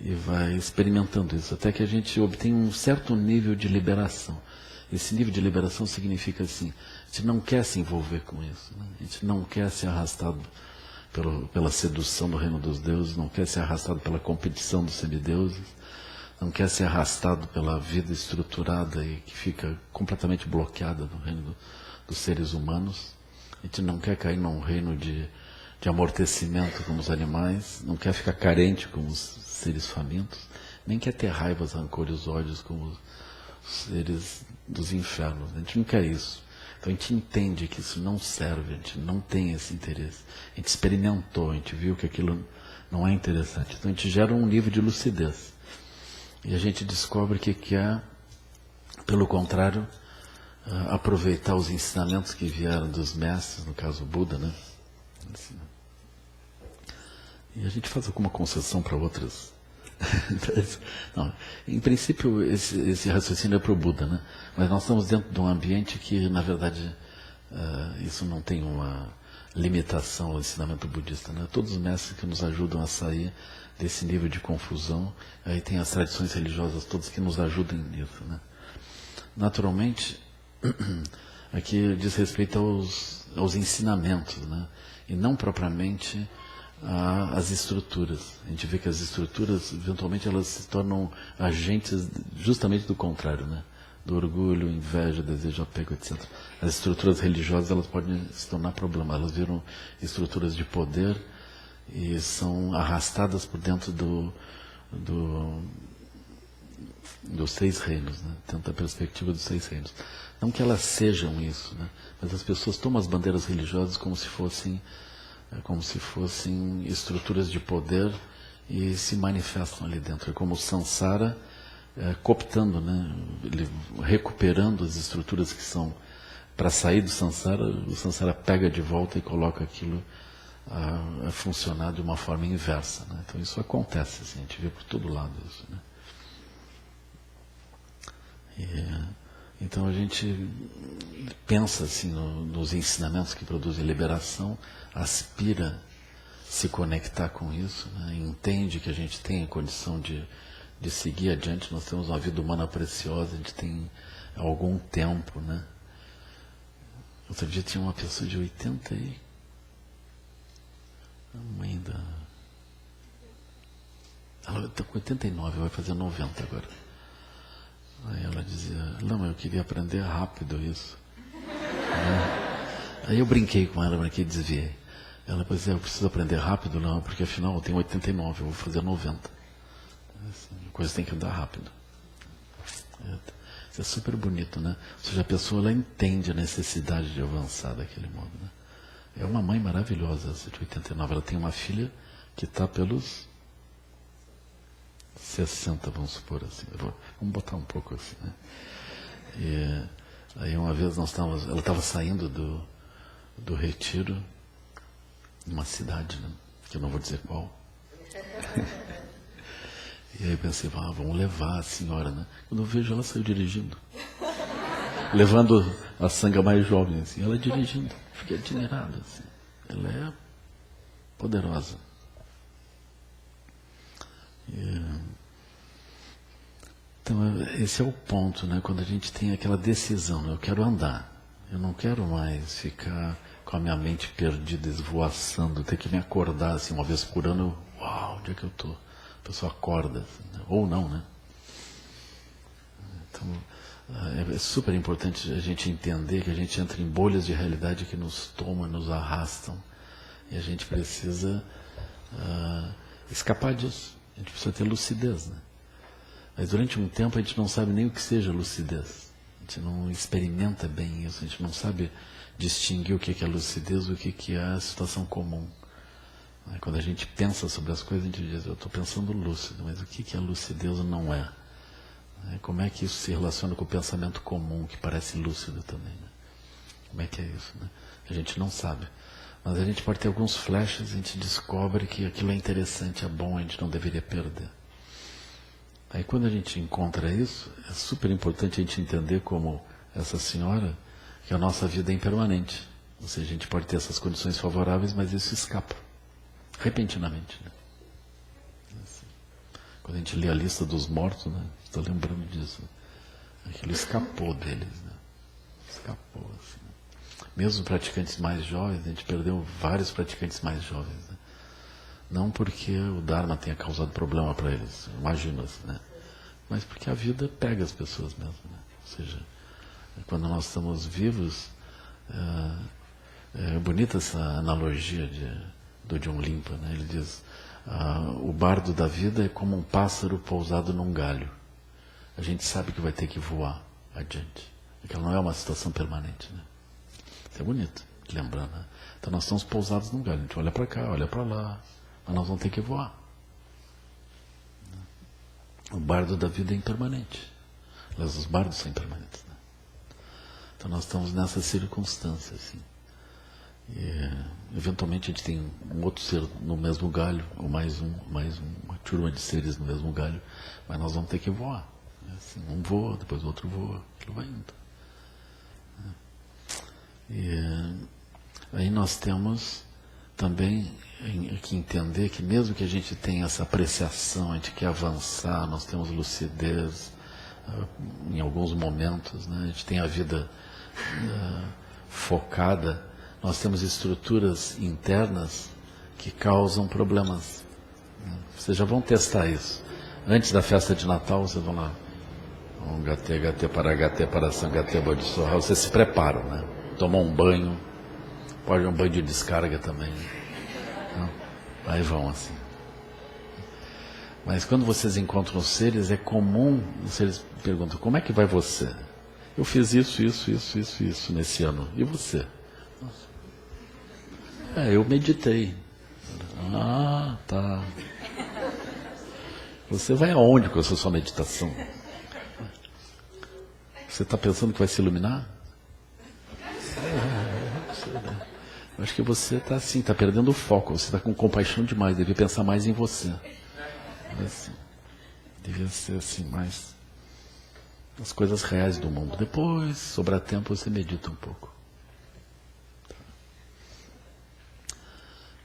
e vai experimentando isso, até que a gente obtenha um certo nível de liberação. Esse nível de liberação significa assim, a gente não quer se envolver com isso, né? A gente não quer ser arrastado pela sedução do reino dos deuses, não quer ser arrastado pela competição dos semideuses, não quer ser arrastado pela vida estruturada e que fica completamente bloqueada no reino dos seres humanos. A gente não quer cair num reino de amortecimento como os animais, não quer ficar carente como os seres famintos, nem quer ter raivas, rancores, ódios como os seres dos infernos. A gente não quer isso. Então a gente entende que isso não serve, a gente não tem esse interesse. A gente experimentou, a gente viu que aquilo não é interessante. Então a gente gera um nível de lucidez. E a gente descobre que quer, pelo contrário, aproveitar os ensinamentos que vieram dos mestres, no caso o Buda, né? Assim. E a gente faz alguma concessão para outras. Não, em princípio, esse raciocínio é para o Buda, né? Mas nós estamos dentro de um ambiente que, na verdade, isso não tem uma limitação ao ensinamento budista, né? Todos os mestres que nos ajudam a sair desse nível de confusão, aí tem as tradições religiosas todas que nos ajudam nisso, né? Naturalmente, aqui diz respeito aos ensinamentos, né? E não propriamente às estruturas. A gente vê que as estruturas, eventualmente, elas se tornam agentes justamente do contrário, né? Do orgulho, inveja, desejo, apego, etc. As estruturas religiosas, elas podem se tornar problema. Elas viram estruturas de poder e são arrastadas por dentro dos 6 reinos, né? Dentro da perspectiva dos 6 reinos. Não que elas sejam isso, né? Mas as pessoas tomam as bandeiras religiosas como se fossem estruturas de poder e se manifestam ali dentro. É como o Sansara cooptando, né? Ele recuperando as estruturas que são para sair do Sansara, o Sansara pega de volta e coloca aquilo a funcionar de uma forma inversa, né? Então isso acontece, assim, a gente vê por todo lado isso, né? Então a gente pensa assim nos ensinamentos que produzem liberação, aspira se conectar com isso, né? Entende que a gente tem a condição de seguir adiante. Nós temos uma vida humana preciosa, a gente tem algum tempo, né? Outro dia tinha uma pessoa de 80 e... a mãe da... ela está com 89, vai fazer 90 agora. Aí ela dizia, não, eu queria aprender rápido isso. Aí eu brinquei com ela, brinquei e desviei. Ela disse, eu preciso aprender rápido, não, porque afinal eu tenho 89, eu vou fazer 90. Assim, a coisa tem que andar rápido. Isso é super bonito, né? Ou seja, a pessoa ela entende a necessidade de avançar daquele modo, né? É uma mãe maravilhosa, essa de 89. Ela tem uma filha que está pelos 60, vamos supor assim. Vamos botar um pouco assim, né? E aí uma vez ela estava saindo do retiro, numa cidade, né? Que eu não vou dizer qual. E aí eu pensei, vamos levar a senhora, né? Quando eu vejo, ela saiu dirigindo. Levando a sanga mais jovem, assim, ela dirigindo. Fiquei admirado, assim. Ela é poderosa. Então, esse é o ponto, né? Quando a gente tem aquela decisão, né? Eu quero andar. Eu não quero mais ficar com a minha mente perdida, esvoaçando, ter que me acordar, assim, uma vez por ano. Uau, onde é que eu estou? A pessoa acorda, assim, né? Ou não, né? Então, é super importante a gente entender que a gente entra em bolhas de realidade que nos tomam, nos arrastam. E a gente precisa escapar disso. A gente precisa ter lucidez, né? Mas durante um tempo a gente não sabe nem o que seja lucidez. A gente não experimenta bem isso. A gente não sabe distinguir o que é lucidez do que é a situação comum. Quando a gente pensa sobre as coisas, a gente diz, eu estou pensando lúcido, mas o que é lucidez não é? Como é que isso se relaciona com o pensamento comum, que parece lúcido também, né? Como é que é isso, né? A gente não sabe. Mas a gente pode ter alguns flashes, a gente descobre que aquilo é interessante, é bom, a gente não deveria perder. Aí quando a gente encontra isso, é super importante a gente entender como essa senhora, que a nossa vida é impermanente. Ou seja, a gente pode ter essas condições favoráveis, mas isso escapa. Repentinamente, né? Assim. Quando a gente lê a lista dos mortos, né? Estou lembrando disso. Aquilo escapou deles, né? Escapou, assim. Mesmo os praticantes mais jovens, a gente perdeu vários praticantes mais jovens, né? Não porque o Dharma tenha causado problema para eles, imagina-se, né? Mas porque a vida pega as pessoas mesmo, né? Ou seja, quando nós estamos vivos, é bonita essa analogia do John Limpa, né? Ele diz, o bardo da vida é como um pássaro pousado num galho. A gente sabe que vai ter que voar adiante. Porque ela não é uma situação permanente, né? Isso é bonito, lembrando, né? Então nós estamos pousados num galho. A gente olha para cá, olha para lá, mas nós vamos ter que voar. O bardo da vida é impermanente. Aliás, os bardos são impermanentes, né? Então nós estamos nessa circunstância, assim. E, eventualmente a gente tem um outro ser no mesmo galho, ou mais uma turma de seres no mesmo galho, mas nós vamos ter que voar. Assim, um voa, depois o outro voa, aquilo vai indo. E aí nós temos também que entender que mesmo que a gente tenha essa apreciação, a gente quer avançar, nós temos lucidez em alguns momentos, né? A gente tem a vida focada, nós temos estruturas internas que causam problemas. Vocês já vão testar isso. Antes da festa de Natal, vocês vão lá. Om Gate Gate para Sangate Bodhisattva. Vocês se preparam, né? Tomam um banho, pode um banho de descarga também. Não? Aí vão assim. Mas quando vocês encontram os seres, é comum, os seres perguntam, como é que vai você? Eu fiz isso nesse ano. E você? Eu meditei. Ah, tá. Você vai aonde com essa sua meditação? Você está pensando que vai se iluminar? Eu acho que você está assim, está perdendo o foco. Você está com compaixão demais, devia pensar mais em você. Assim, devia ser assim, mais as coisas reais do mundo. Depois, sobrar tempo, você medita um pouco.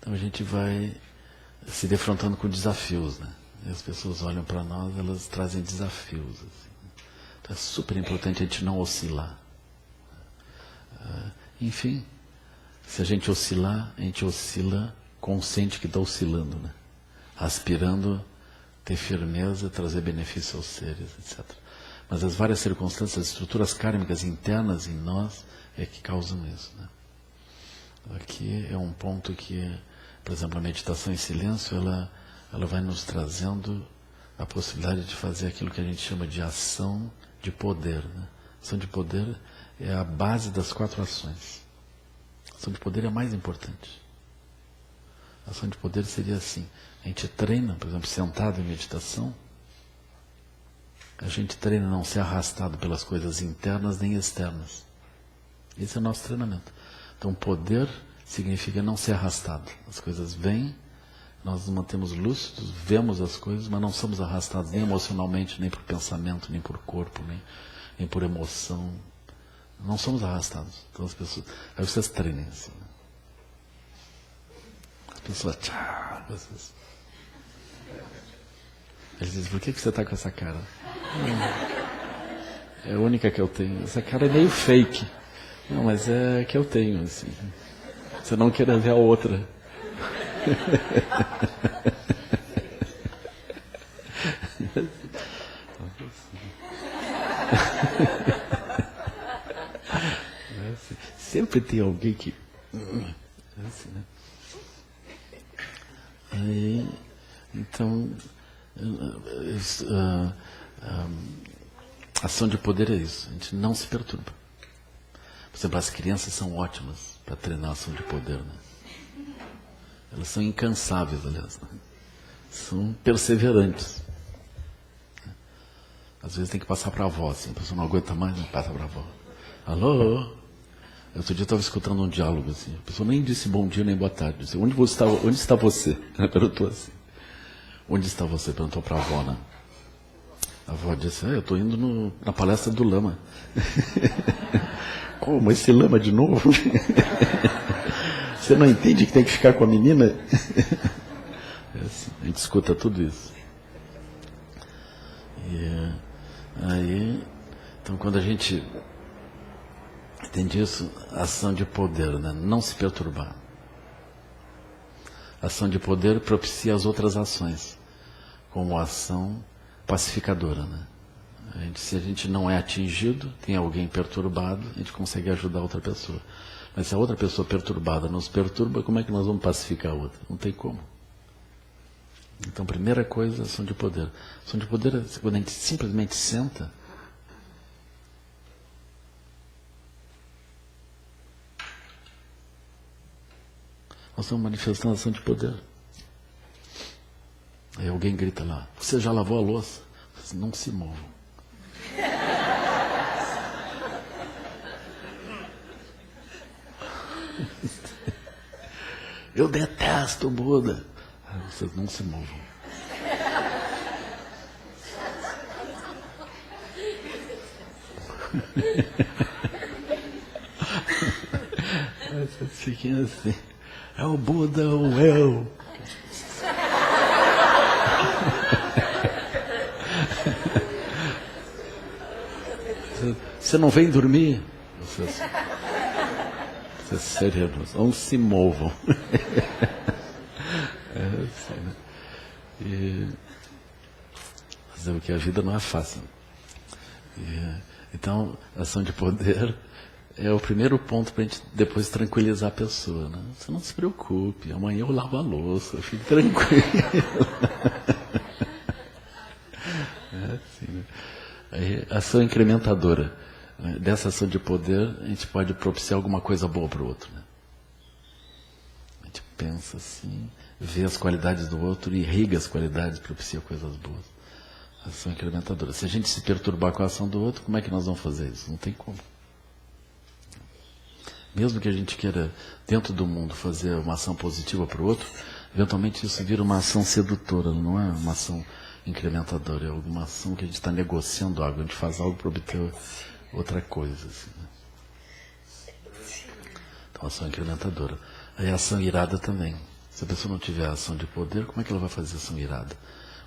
Então a gente vai se defrontando com desafios, né? E as pessoas olham para nós, elas trazem desafios. Assim. Então é super importante a gente não oscilar. Enfim, se a gente oscilar, a gente oscila consciente que está oscilando, né? Aspirando ter firmeza, trazer benefício aos seres, etc. Mas as várias circunstâncias, as estruturas kármicas internas em nós é que causam isso, né? Aqui é um ponto que, por exemplo, a meditação em silêncio, ela vai nos trazendo a possibilidade de fazer aquilo que a gente chama de ação de poder, né? Ação de poder é a base das 4 ações. A ação de poder é a mais importante. A ação de poder seria assim, a gente treina, por exemplo, sentado em meditação, a gente treina a não ser arrastado pelas coisas internas nem externas. Esse é o nosso treinamento. Então, poder significa não ser arrastado. As coisas vêm, nós nos mantemos lúcidos, vemos as coisas, mas não somos arrastados nem emocionalmente, nem por pensamento, nem por corpo, nem por emoção. Não somos arrastados. Então, as pessoas, aí vocês treinem assim. As pessoas, tchau, vocês. Eles dizem, por que você está com essa cara? É a única que eu tenho. Essa cara é meio fake. Não, mas é a que eu tenho, assim. Você não quer ver a outra. Sempre tem alguém que... Assim, né? Aí, então, ação de poder é isso. A gente não se perturba. Por exemplo, as crianças são ótimas para treinar a ação de poder, né? Elas são incansáveis, aliás, né? São perseverantes. Às vezes tem que passar para a avó, assim, a pessoa não aguenta mais, não passa para a avó. Alô? Outro dia eu estava escutando um diálogo, assim, a pessoa nem disse bom dia nem boa tarde, disse, onde está você? Perguntou assim. Onde está você? Perguntou para a avó, né? A avó disse, eu estou indo na palestra do Lama. Como? Esse Lama de novo? Você não entende que tem que ficar com a menina? É assim, a gente escuta tudo isso. Aí, então quando a gente entende isso, ação de poder, né? Não se perturbar. Ação de poder propicia as outras ações, como ação pacificadora, né? Se a gente não é atingido, tem alguém perturbado, a gente consegue ajudar outra pessoa. Mas se a outra pessoa perturbada nos perturba, como é que nós vamos pacificar a outra? Não tem como. Então, primeira coisa, ação de poder. Ação de poder é quando a gente simplesmente senta. Nós estamos manifestando ação de poder. Aí alguém grita lá, você já lavou a louça? Não se movam. Eu detesto o Buda. Vocês não se movam. Vocês fiquem assim. É o Buda ou eu? Você não vem dormir? Vocês serenos, não se movam. Assim, né? Fazer o que a vida não é fácil. Então, ação de poder é o primeiro ponto para a gente depois tranquilizar a pessoa. Né? Você não se preocupe, amanhã eu lavo a louça, fique tranquilo. Assim, né? Aí, ação incrementadora. Dessa ação de poder, a gente pode propiciar alguma coisa boa para o outro. Né? A gente pensa assim, vê as qualidades do outro, irriga as qualidades, propicia coisas boas. Ação incrementadora. Se a gente se perturbar com a ação do outro, como é que nós vamos fazer isso? Não tem como. Mesmo que a gente queira, dentro do mundo, fazer uma ação positiva para o outro, eventualmente isso vira uma ação sedutora, não é uma ação incrementadora, é alguma ação que a gente está negociando algo, a gente faz algo para obter outra coisa. Assim, né? Então, ação incrementadora. Aí a ação irada também. Se a pessoa não tiver ação de poder, como é que ela vai fazer ação irada?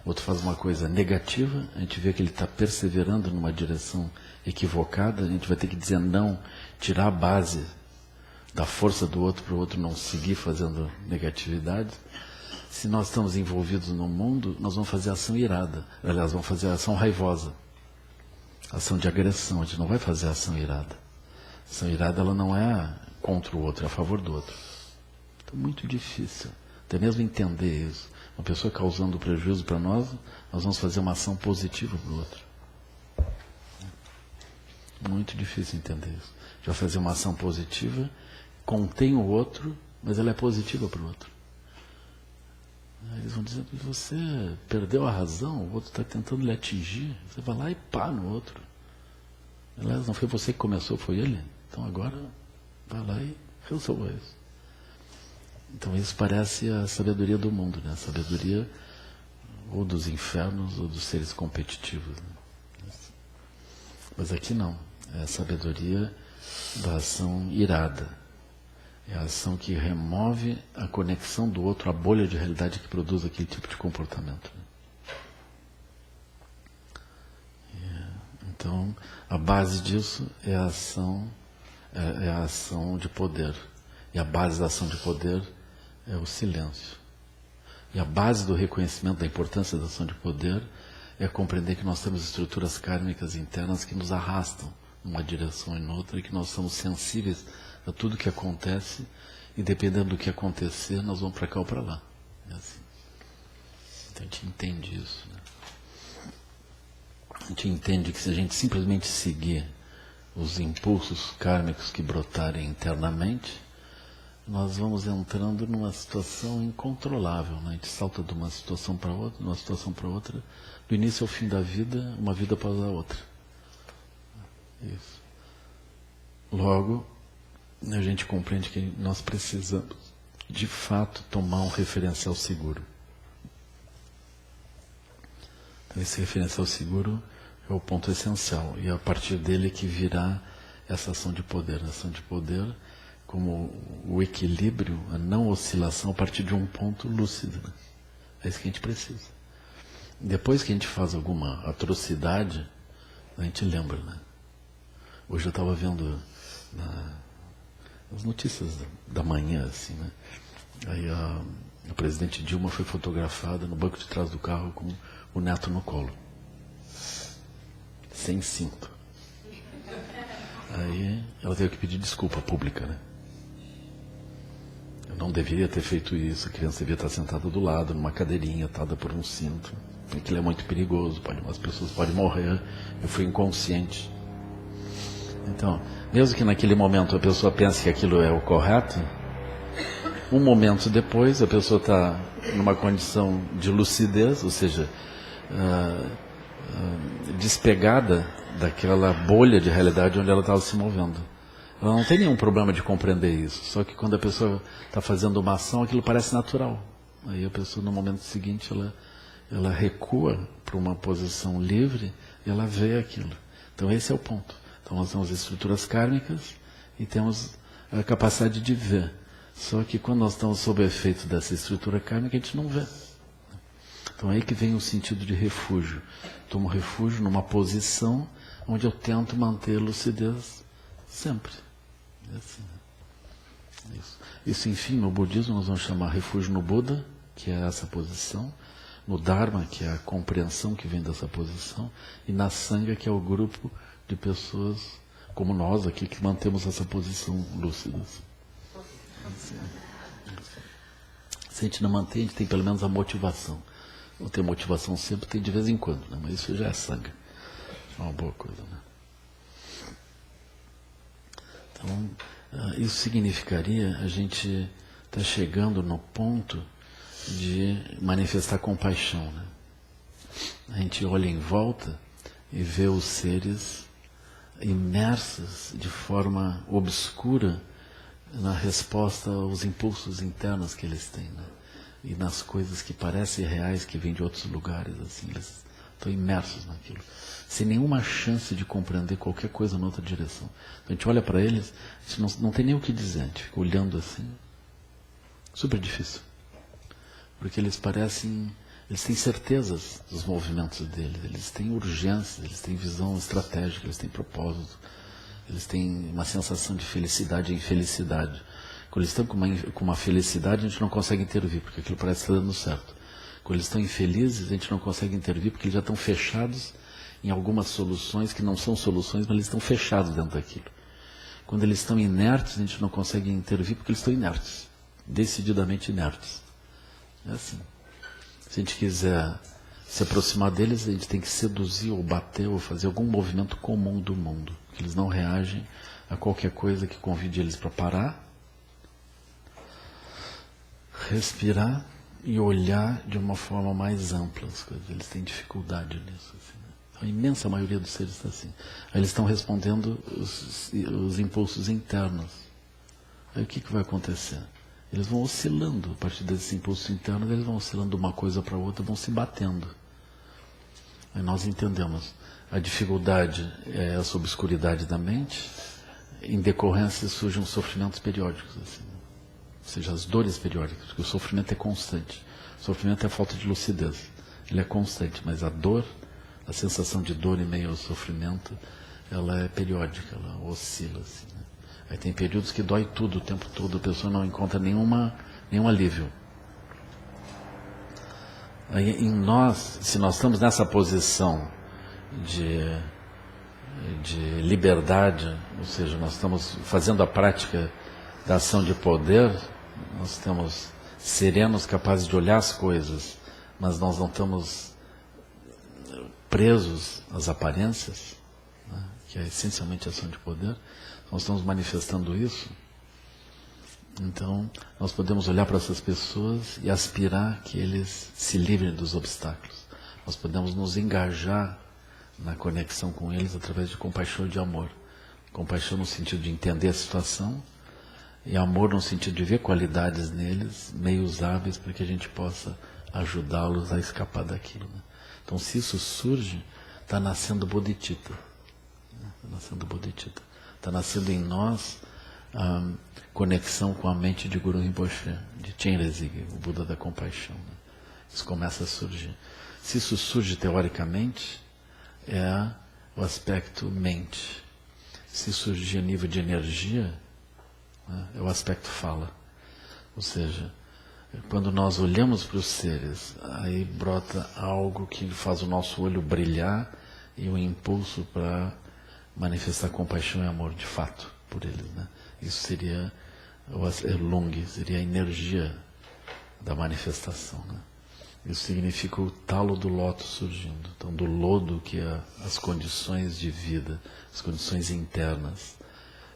O outro faz uma coisa negativa, a gente vê que ele está perseverando numa direção equivocada, a gente vai ter que dizer não, tirar a base da força do outro para o outro não seguir fazendo negatividade. Se nós estamos envolvidos no mundo, nós vamos fazer ação irada. Aliás, vamos fazer ação raivosa. Ação de agressão, a gente não vai fazer ação irada. Ação irada, ela não é contra o outro, é a favor do outro. Então, muito difícil. Até mesmo entender isso. Uma pessoa causando prejuízo para nós, nós vamos fazer uma ação positiva para o outro. Muito difícil entender isso. A gente vai fazer uma ação positiva, contém o outro, mas ela é positiva para o outro. Aí eles vão dizer, você perdeu a razão, o outro está tentando lhe atingir. Você vai lá e pá no outro. Aliás, não foi você que começou, foi ele. Então agora, vai lá e resolva isso. Então isso parece a sabedoria do mundo, né? A sabedoria ou dos infernos ou dos seres competitivos. Né? Mas aqui não. É a sabedoria da ação irada. É a ação que remove a conexão do outro, a bolha de realidade que produz aquele tipo de comportamento. Então, a base disso é a ação de poder. E a base da ação de poder é o silêncio. E a base do reconhecimento da importância da ação de poder é compreender que nós temos estruturas kármicas internas que nos arrastam numa direção e noutra, e que nós somos sensíveis a tudo que acontece, e dependendo do que acontecer, nós vamos para cá ou para lá. É assim. Então a gente entende isso. Né? A gente entende que se a gente simplesmente seguir os impulsos kármicos que brotarem internamente, nós vamos entrando numa situação incontrolável. Né? A gente salta de uma situação para outra, de uma situação para outra, do início ao fim da vida, uma vida após a outra. Isso. Logo, a gente compreende que nós precisamos, de fato, tomar um referencial seguro. Então, esse referencial seguro é o ponto essencial, e é a partir dele que virá essa ação de poder. A ação de poder como o equilíbrio, a não oscilação a partir de um ponto lúcido. Né? É isso que a gente precisa. Depois que a gente faz alguma atrocidade, A gente lembra, né? Hoje eu estava vendo as notícias da manhã, assim, né? Aí a presidente Dilma foi fotografada no banco de trás do carro com o neto no colo, sem cinto. Aí ela teve que pedir desculpa pública, né? Eu não deveria ter feito isso, a criança devia estar sentada do lado, numa cadeirinha, atada por um cinto. Aquilo é muito perigoso, as pessoas podem morrer. Eu fui inconsciente. Então, mesmo que naquele momento a pessoa pense que aquilo é o correto, um momento depois a pessoa está numa condição de lucidez, ou seja, despegada daquela bolha de realidade onde ela estava se movendo. Ela não tem nenhum problema de compreender isso, só que quando a pessoa está fazendo uma ação, aquilo parece natural. Aí a pessoa, no momento seguinte, ela recua para uma posição livre e ela vê aquilo. Então esse é o ponto. Então nós temos estruturas kármicas e temos a capacidade de ver. Só que quando nós estamos sob o efeito dessa estrutura kármica, a gente não vê. Então é aí que vem o sentido de refúgio. Tomo refúgio numa posição onde eu tento manter lucidez sempre. É assim, né? Isso, enfim, no budismo nós vamos chamar refúgio no Buda, que é essa posição, no Dharma, que é a compreensão que vem dessa posição, e na Sangha, que é o grupo de pessoas como nós aqui que mantemos essa posição lúcida. Se a gente não mantém, a gente tem pelo menos a motivação. Não tem motivação sempre, tem de vez em quando, né? Mas isso já é Sangha. É uma boa coisa, né? Então, isso significaria a gente estar chegando no ponto de manifestar compaixão, né? A gente olha em volta e vê os seres imersos de forma obscura na resposta aos impulsos internos que eles têm, né? E nas coisas que parecem reais, que vêm de outros lugares, assim, eles estão imersos naquilo, sem nenhuma chance de compreender qualquer coisa na outra direção. Então, a gente olha para eles, a gente não tem nem o que dizer, a gente fica olhando assim, super difícil, porque eles parecem, eles têm certezas dos movimentos deles, eles têm urgência, eles têm visão estratégica, eles têm propósito, eles têm uma sensação de felicidade e infelicidade. Quando eles estão com uma felicidade, a gente não consegue intervir, porque aquilo parece estar dando certo. Quando eles estão infelizes, a gente não consegue intervir, porque eles já estão fechados em algumas soluções que não são soluções, mas eles estão fechados dentro daquilo. Quando eles estão inertes, a gente não consegue intervir, porque eles estão inertes, decididamente inertes. É assim. Se a gente quiser se aproximar deles, a gente tem que seduzir ou bater ou fazer algum movimento comum do mundo, que eles não reagem a qualquer coisa que convide eles para parar, respirar e olhar de uma forma mais ampla as coisas. Eles têm dificuldade nisso. Assim, né? A imensa maioria dos seres está assim. Aí eles estão respondendo os impulsos internos. Aí o que vai acontecer? Eles vão oscilando, a partir desses impulsos internos, eles vão oscilando de uma coisa para outra, vão se batendo. Aí nós entendemos, a dificuldade é essa obscuridade da mente, em decorrência surgem os sofrimentos periódicos, assim, ou seja, as dores periódicas, porque o sofrimento é constante. O sofrimento é a falta de lucidez, ele é constante, mas a dor, a sensação de dor em meio ao sofrimento, ela é periódica, ela oscila, assim, né? Aí tem períodos que dói tudo o tempo todo, a pessoa não encontra nenhum alívio. Aí em nós, se nós estamos nessa posição de liberdade, ou seja, nós estamos fazendo a prática da ação de poder, nós estamos serenos, capazes de olhar as coisas, mas nós não estamos presos às aparências, né, que é essencialmente a ação de poder. Nós estamos manifestando isso, então nós podemos olhar para essas pessoas e aspirar que eles se livrem dos obstáculos. Nós podemos nos engajar na conexão com eles através de compaixão e de amor. Compaixão no sentido de entender a situação e amor no sentido de ver qualidades neles, meios hábeis para que a gente possa ajudá-los a escapar daquilo, né? Então, se isso surge, está nascendo bodhicitta. Está nascendo bodhicitta. Está nascendo em nós a conexão com a mente de Guru Rinpoche, de Chenrezig, o Buda da compaixão, né? Isso começa a surgir. Se isso surge teoricamente, é o aspecto mente. Se surgir a nível de energia, né, é o aspecto fala. Ou seja, quando nós olhamos para os seres, aí brota algo que faz o nosso olho brilhar e um impulso para manifestar compaixão e amor de fato por eles, né? Isso seria o Lung, seria a energia da manifestação, né? Isso significa o talo do lótus surgindo. Então, do lodo, que é as condições de vida, as condições internas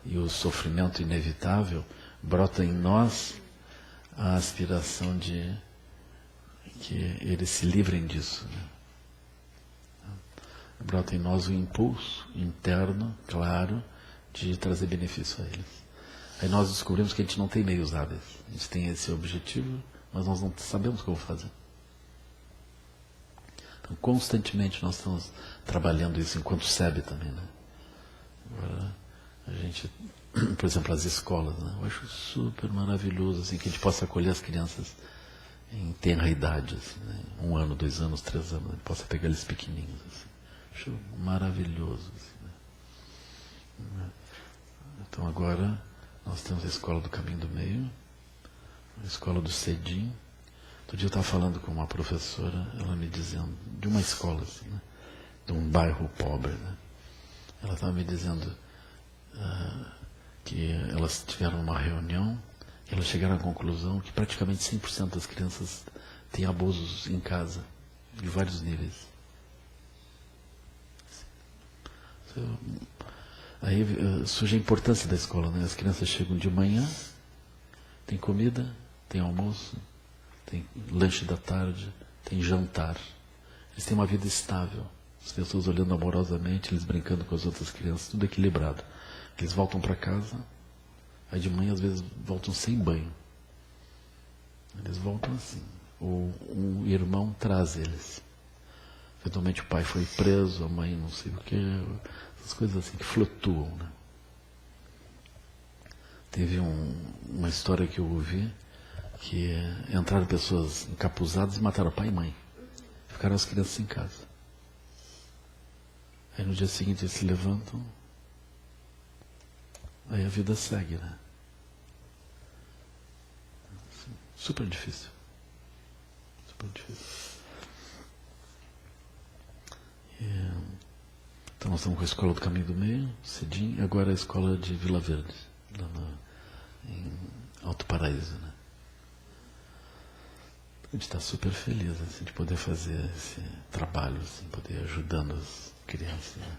e o sofrimento inevitável, brota em nós a aspiração de que eles se livrem disso, né? Brota em nós o impulso interno, claro, de trazer benefício a eles. Aí nós descobrimos que a gente não tem meios hábeis. A gente tem esse objetivo, mas nós não sabemos como fazer. Então, constantemente nós estamos trabalhando isso enquanto SEB também, né? Agora, a gente, por exemplo, as escolas, né? Eu acho super maravilhoso assim, que a gente possa acolher as crianças em tenra idade, assim, né? 1 ano, 2 anos, 3 anos, a gente possa pegar eles pequenininhos. Assim. Acho maravilhoso. Assim, né? Então agora nós temos a escola do Caminho do Meio, a escola do Cedim. Outro dia eu estava falando com uma professora, ela me dizendo, de uma escola, assim, né? De um bairro pobre, né? Ela estava me dizendo que elas tiveram uma reunião e elas chegaram à conclusão que praticamente 100% das crianças têm abusos em casa, de vários níveis. Aí surge a importância da escola, né? As crianças chegam de manhã, tem comida, tem almoço, tem lanche da tarde, tem jantar. Eles têm uma vida estável. As pessoas olhando amorosamente, eles brincando com as outras crianças, tudo equilibrado. Eles voltam para casa, aí de manhã às vezes voltam sem banho. Eles voltam assim. Ou um irmão traz eles. Eventualmente o pai foi preso, a mãe não sei o que, essas coisas assim que flutuam, né? Teve uma história que eu ouvi, que entraram pessoas encapuzadas e mataram pai e mãe. Ficaram as crianças em casa. Aí no dia seguinte eles se levantam, aí a vida segue, né? Super difícil. Super difícil. Então nós estamos com a escola do Caminho do Meio, Cedim, e agora a escola de Vila Verde, lá em Alto Paraíso, né? A gente está super feliz assim, de poder fazer esse trabalho, assim, poder ir ajudando as crianças, né?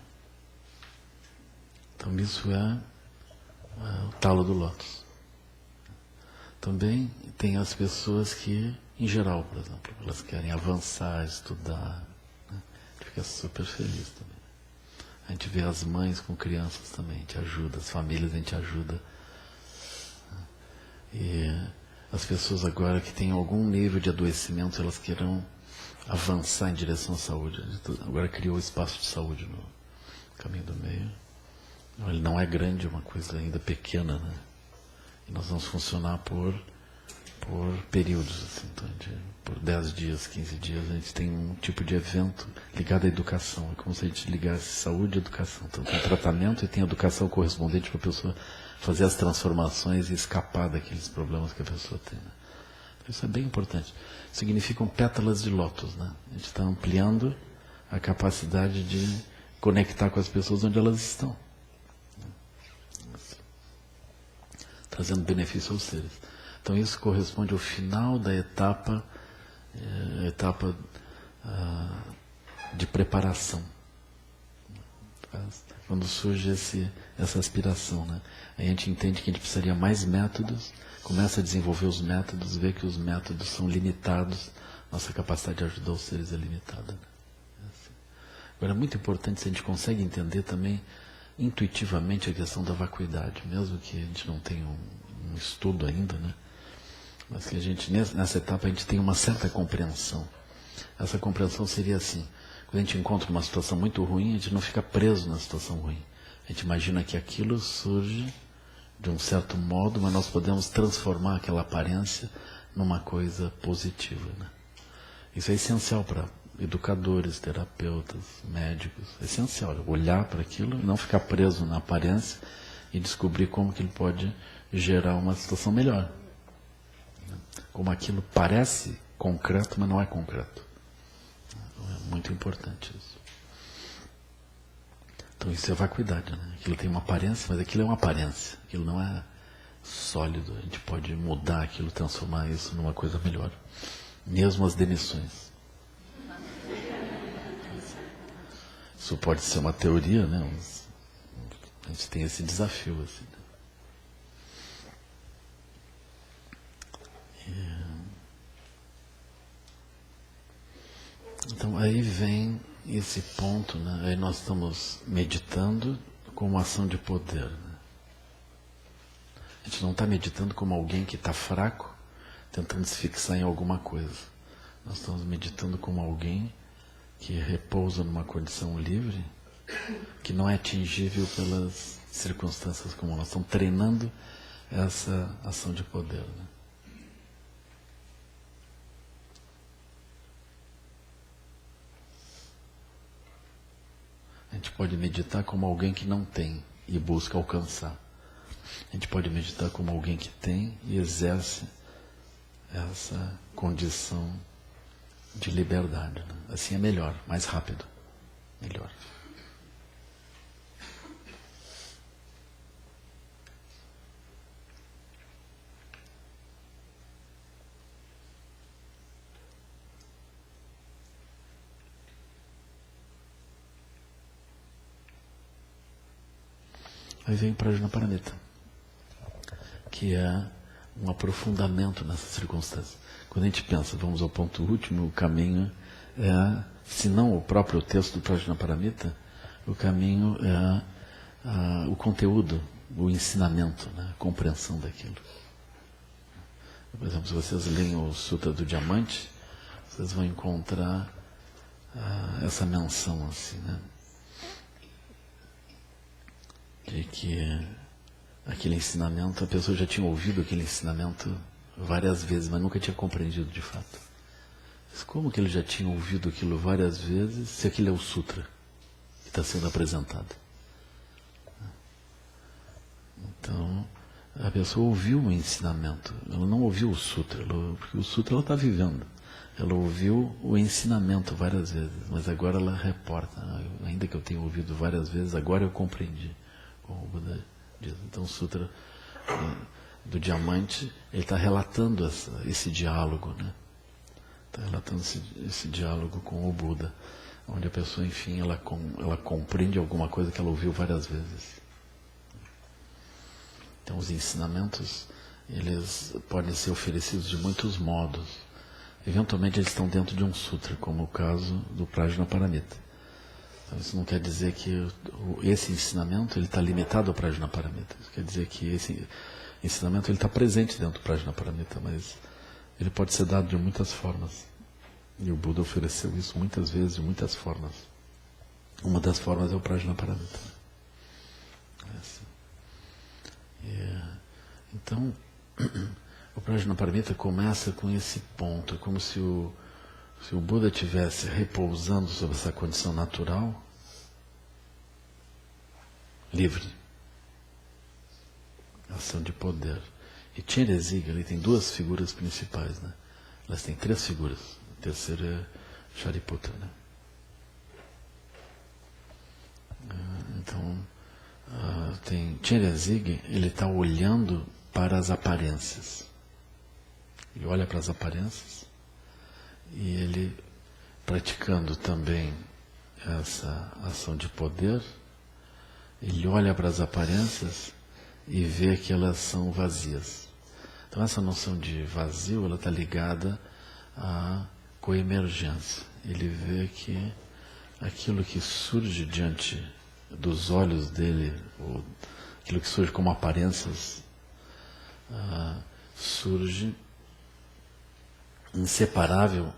Então isso é o talo do lótus. Também tem as pessoas que, em geral, por exemplo, elas querem avançar, estudar, né? A gente fica super feliz também. A gente vê as mães com crianças também, a gente ajuda, as famílias a gente ajuda. E as pessoas agora que têm algum nível de adoecimento, elas queiram avançar em direção à saúde. Agora criou o espaço de saúde no Caminho do Meio. Ele não é grande, é uma coisa ainda pequena, né? E nós vamos funcionar por períodos, assim. Então, por 10 dias, 15 dias, a gente tem um tipo de evento ligado à educação. É como se a gente ligasse saúde e educação. Então tem tratamento e tem educação correspondente para a pessoa fazer as transformações e escapar daqueles problemas que a pessoa tem, né? Então, isso é bem importante. Significam pétalas de lótus, né? A gente está ampliando a capacidade de conectar com as pessoas onde elas estão, trazendo benefício aos seres. Então isso corresponde ao final da etapa de preparação. Quando surge essa aspiração, né? Aí a gente entende que a gente precisaria mais métodos, começa a desenvolver os métodos, vê que os métodos são limitados, nossa capacidade de ajudar os seres é limitada, né? Agora é muito importante se a gente consegue entender também intuitivamente a questão da vacuidade, mesmo que a gente não tenha um estudo ainda, né? Mas que a gente, nessa etapa, a gente tem uma certa compreensão. Essa compreensão seria assim: quando a gente encontra uma situação muito ruim, a gente não fica preso na situação ruim. A gente imagina que aquilo surge de um certo modo, mas nós podemos transformar aquela aparência numa coisa positiva, né? Isso é essencial para educadores, terapeutas, médicos. É essencial olhar para aquilo e não ficar preso na aparência e descobrir como que ele pode gerar uma situação melhor. Como aquilo parece concreto, mas não é concreto. É muito importante isso. Então isso é vacuidade, né? Aquilo tem uma aparência, mas aquilo é uma aparência. Aquilo não é sólido. A gente pode mudar aquilo, transformar isso numa coisa melhor. Mesmo as demissões. Isso pode ser uma teoria, né? A gente tem esse desafio, assim, né? Então aí vem esse ponto, né? Aí nós estamos meditando como uma ação de poder, né? A gente não está meditando como alguém que está fraco, tentando se fixar em alguma coisa. Nós estamos meditando como alguém que repousa numa condição livre, que não é atingível pelas circunstâncias comuns. Nós estamos treinando essa ação de poder, né? A gente pode meditar como alguém que não tem e busca alcançar. A gente pode meditar como alguém que tem e exerce essa condição de liberdade, né? Assim é melhor, mais rápido, melhor. Aí vem Prajnaparamita, que é um aprofundamento nessa circunstância. Quando a gente pensa, vamos ao ponto último, o caminho é, se não o próprio texto do Prajnaparamita, o caminho é o conteúdo, o ensinamento, né, a compreensão daquilo. Por exemplo, se vocês leem o Sutra do Diamante, vocês vão encontrar essa menção assim, né, de que aquele ensinamento, a pessoa já tinha ouvido aquele ensinamento várias vezes, mas nunca tinha compreendido de fato. Mas como que ele já tinha ouvido aquilo várias vezes, se aquilo é o Sutra que está sendo apresentado? Então, a pessoa ouviu o ensinamento, ela não ouviu o Sutra, porque o Sutra ela está vivendo. Ela ouviu o ensinamento várias vezes, mas agora ela reporta, ainda que eu tenha ouvido várias vezes, agora eu compreendi. Como o Buda diz. Então o Sutra do Diamante, ele está relatando esse diálogo, né? Está relatando esse diálogo com o Buda, onde a pessoa, enfim, ela compreende alguma coisa que ela ouviu várias vezes. Então os ensinamentos, eles podem ser oferecidos de muitos modos. Eventualmente eles estão dentro de um sutra, como o caso do Prajnaparamita. Então, isso não quer dizer que esse ensinamento ele está limitado ao Prajnaparamita. Isso quer dizer que esse ensinamento ele está presente dentro do Prajnaparamita, mas ele pode ser dado de muitas formas. E o Buda ofereceu isso muitas vezes, de muitas formas. Uma das formas é o Prajnaparamita. Então, o Prajnaparamita começa com esse ponto, é como se o Buda estivesse repousando sobre essa condição natural, livre, ação de poder. E Chenrezig, ele tem duas figuras principais, né? Elas têm três figuras. A terceira é Shariputra, né? Então, tem Chenrezig, ele está olhando para as aparências. Ele olha para as aparências e ele, praticando também essa ação de poder, ele olha para as aparências e vê que elas são vazias. Então essa noção de vazio, ela está ligada à coemergência. Ele vê que aquilo que surge diante dos olhos dele, ou aquilo que surge como aparências, surge inseparável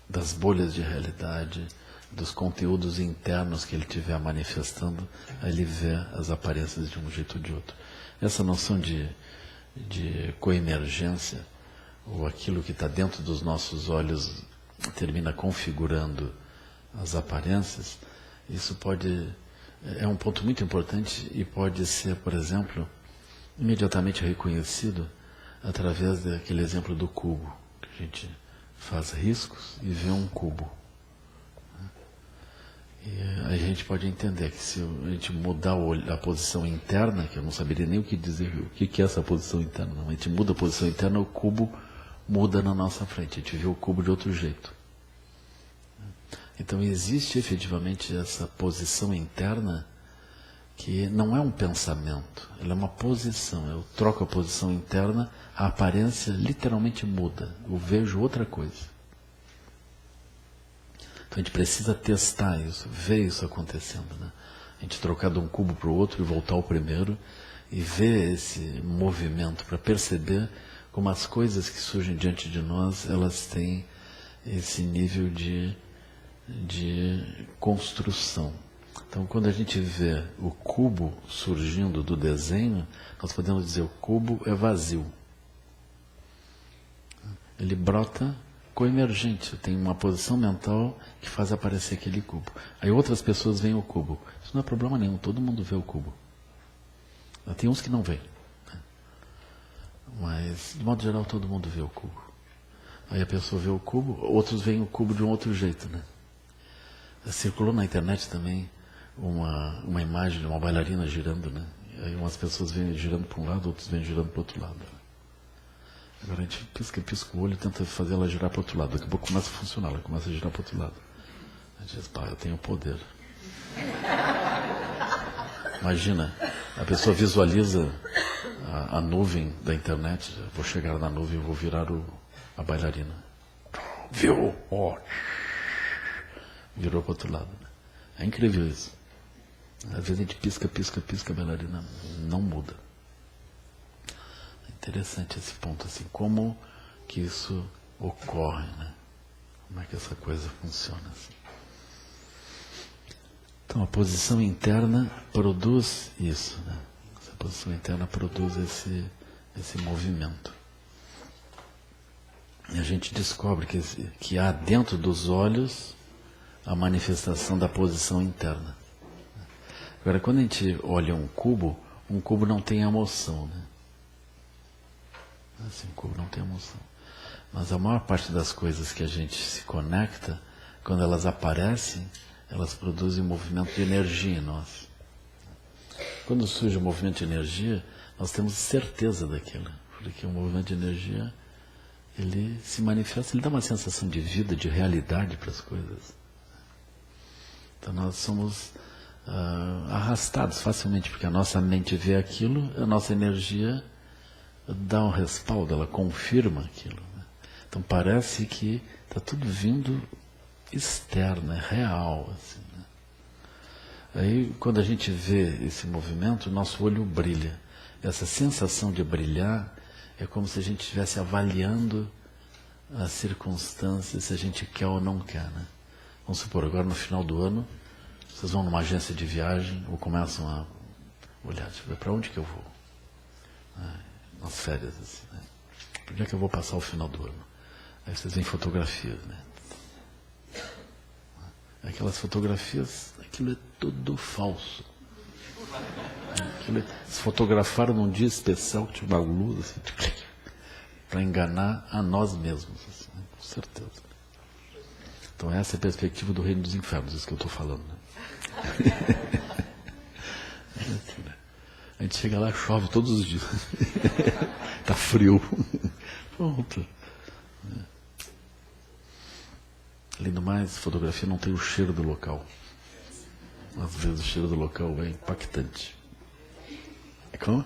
das bolhas de realidade, dos conteúdos internos que ele estiver manifestando, aí ele vê as aparências de um jeito ou de outro. Essa noção de coemergência, ou aquilo que está dentro dos nossos olhos termina configurando as aparências, isso é um ponto muito importante e pode ser, por exemplo, imediatamente reconhecido através daquele exemplo do cubo, que a gente faz riscos e vê um cubo. E a gente pode entender que se a gente mudar a posição interna, que eu não saberia nem o que dizer, o que é essa posição interna, não. A gente muda a posição interna, o cubo muda na nossa frente, a gente vê o cubo de outro jeito. Então existe efetivamente essa posição interna que não é um pensamento, ela é uma posição. Eu troco a posição interna, a aparência literalmente muda, eu vejo outra coisa. Então a gente precisa testar isso, ver isso acontecendo, né? A gente trocar de um cubo para o outro e voltar ao primeiro e ver esse movimento para perceber como as coisas que surgem diante de nós, elas têm esse nível de construção. Então quando a gente vê o cubo surgindo do desenho, nós podemos dizer o cubo é vazio. Ele brota coemergente, tem uma posição mental que faz aparecer aquele cubo. Aí outras pessoas veem o cubo. Isso não é problema nenhum, todo mundo vê o cubo. Tem uns que não veem, né? Mas, de modo geral, todo mundo vê o cubo. Aí a pessoa vê o cubo, outros veem o cubo de um outro jeito, né? Circulou na internet também uma imagem de uma bailarina girando, né? Aí umas pessoas vêm girando para um lado, outros vêm girando para o outro lado. Agora a gente pisca o olho e tenta fazer ela girar para o outro lado. Daqui a pouco começa a funcionar, ela começa a girar para o outro lado. A gente diz, pá, eu tenho poder. Imagina, a pessoa visualiza a nuvem da internet, vou chegar na nuvem e vou virar a bailarina. Viu? Oh. Virou para o outro lado. É incrível isso. Às vezes a gente pisca, a bailarina não muda. Interessante esse ponto, assim, como que isso ocorre, né? Como é que essa coisa funciona, assim. Então, a posição interna produz isso, né? Essa posição interna produz esse movimento. E a gente descobre que há dentro dos olhos a manifestação da posição interna. Agora, quando a gente olha um cubo não tem emoção, né? Assim, o cubo não tem emoção. Mas a maior parte das coisas que a gente se conecta, quando elas aparecem, elas produzem um movimento de energia em nós. Quando surge um movimento de energia, nós temos certeza daquilo. Porque o movimento de energia, ele se manifesta, ele dá uma sensação de vida, de realidade para as coisas. Então nós somos arrastados facilmente, porque a nossa mente vê aquilo, a nossa energia dá um respaldo, ela confirma aquilo, né? Então parece que está tudo vindo externo, é real, assim, né? Aí quando a gente vê esse movimento, o nosso olho brilha. Essa sensação de brilhar é como se a gente estivesse avaliando as circunstâncias, se a gente quer ou não quer, né? Vamos supor, agora no final do ano, vocês vão numa agência de viagem ou começam a olhar, deixa eu ver, para onde que eu vou? Nas férias, assim, né? Onde é que eu vou passar o final do ano? Aí vocês veem fotografias, né? Aquelas fotografias, aquilo é tudo falso. Se fotografaram num dia especial, que tinha uma luz, assim, para enganar a nós mesmos, assim, né? Com certeza. Então essa é a perspectiva do reino dos infernos, isso que eu estou falando, né? A gente chega lá, chove todos os dias. Está frio. Pronto. Além do mais, fotografia não tem o cheiro do local. Às vezes o cheiro do local é impactante. Como?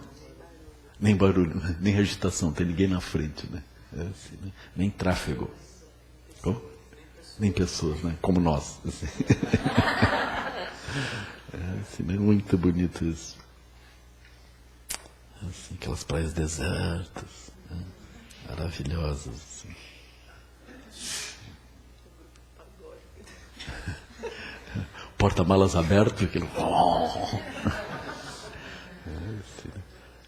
Nem barulho, né? Nem agitação, tem ninguém na frente, né? Assim, né? Nem tráfego. Como? Nem pessoas, né? Como nós. Assim. Assim, né? Muito bonito isso. Assim, aquelas praias desertas, né? Maravilhosas. Assim. Porta-malas aberto, aquilo. Assim,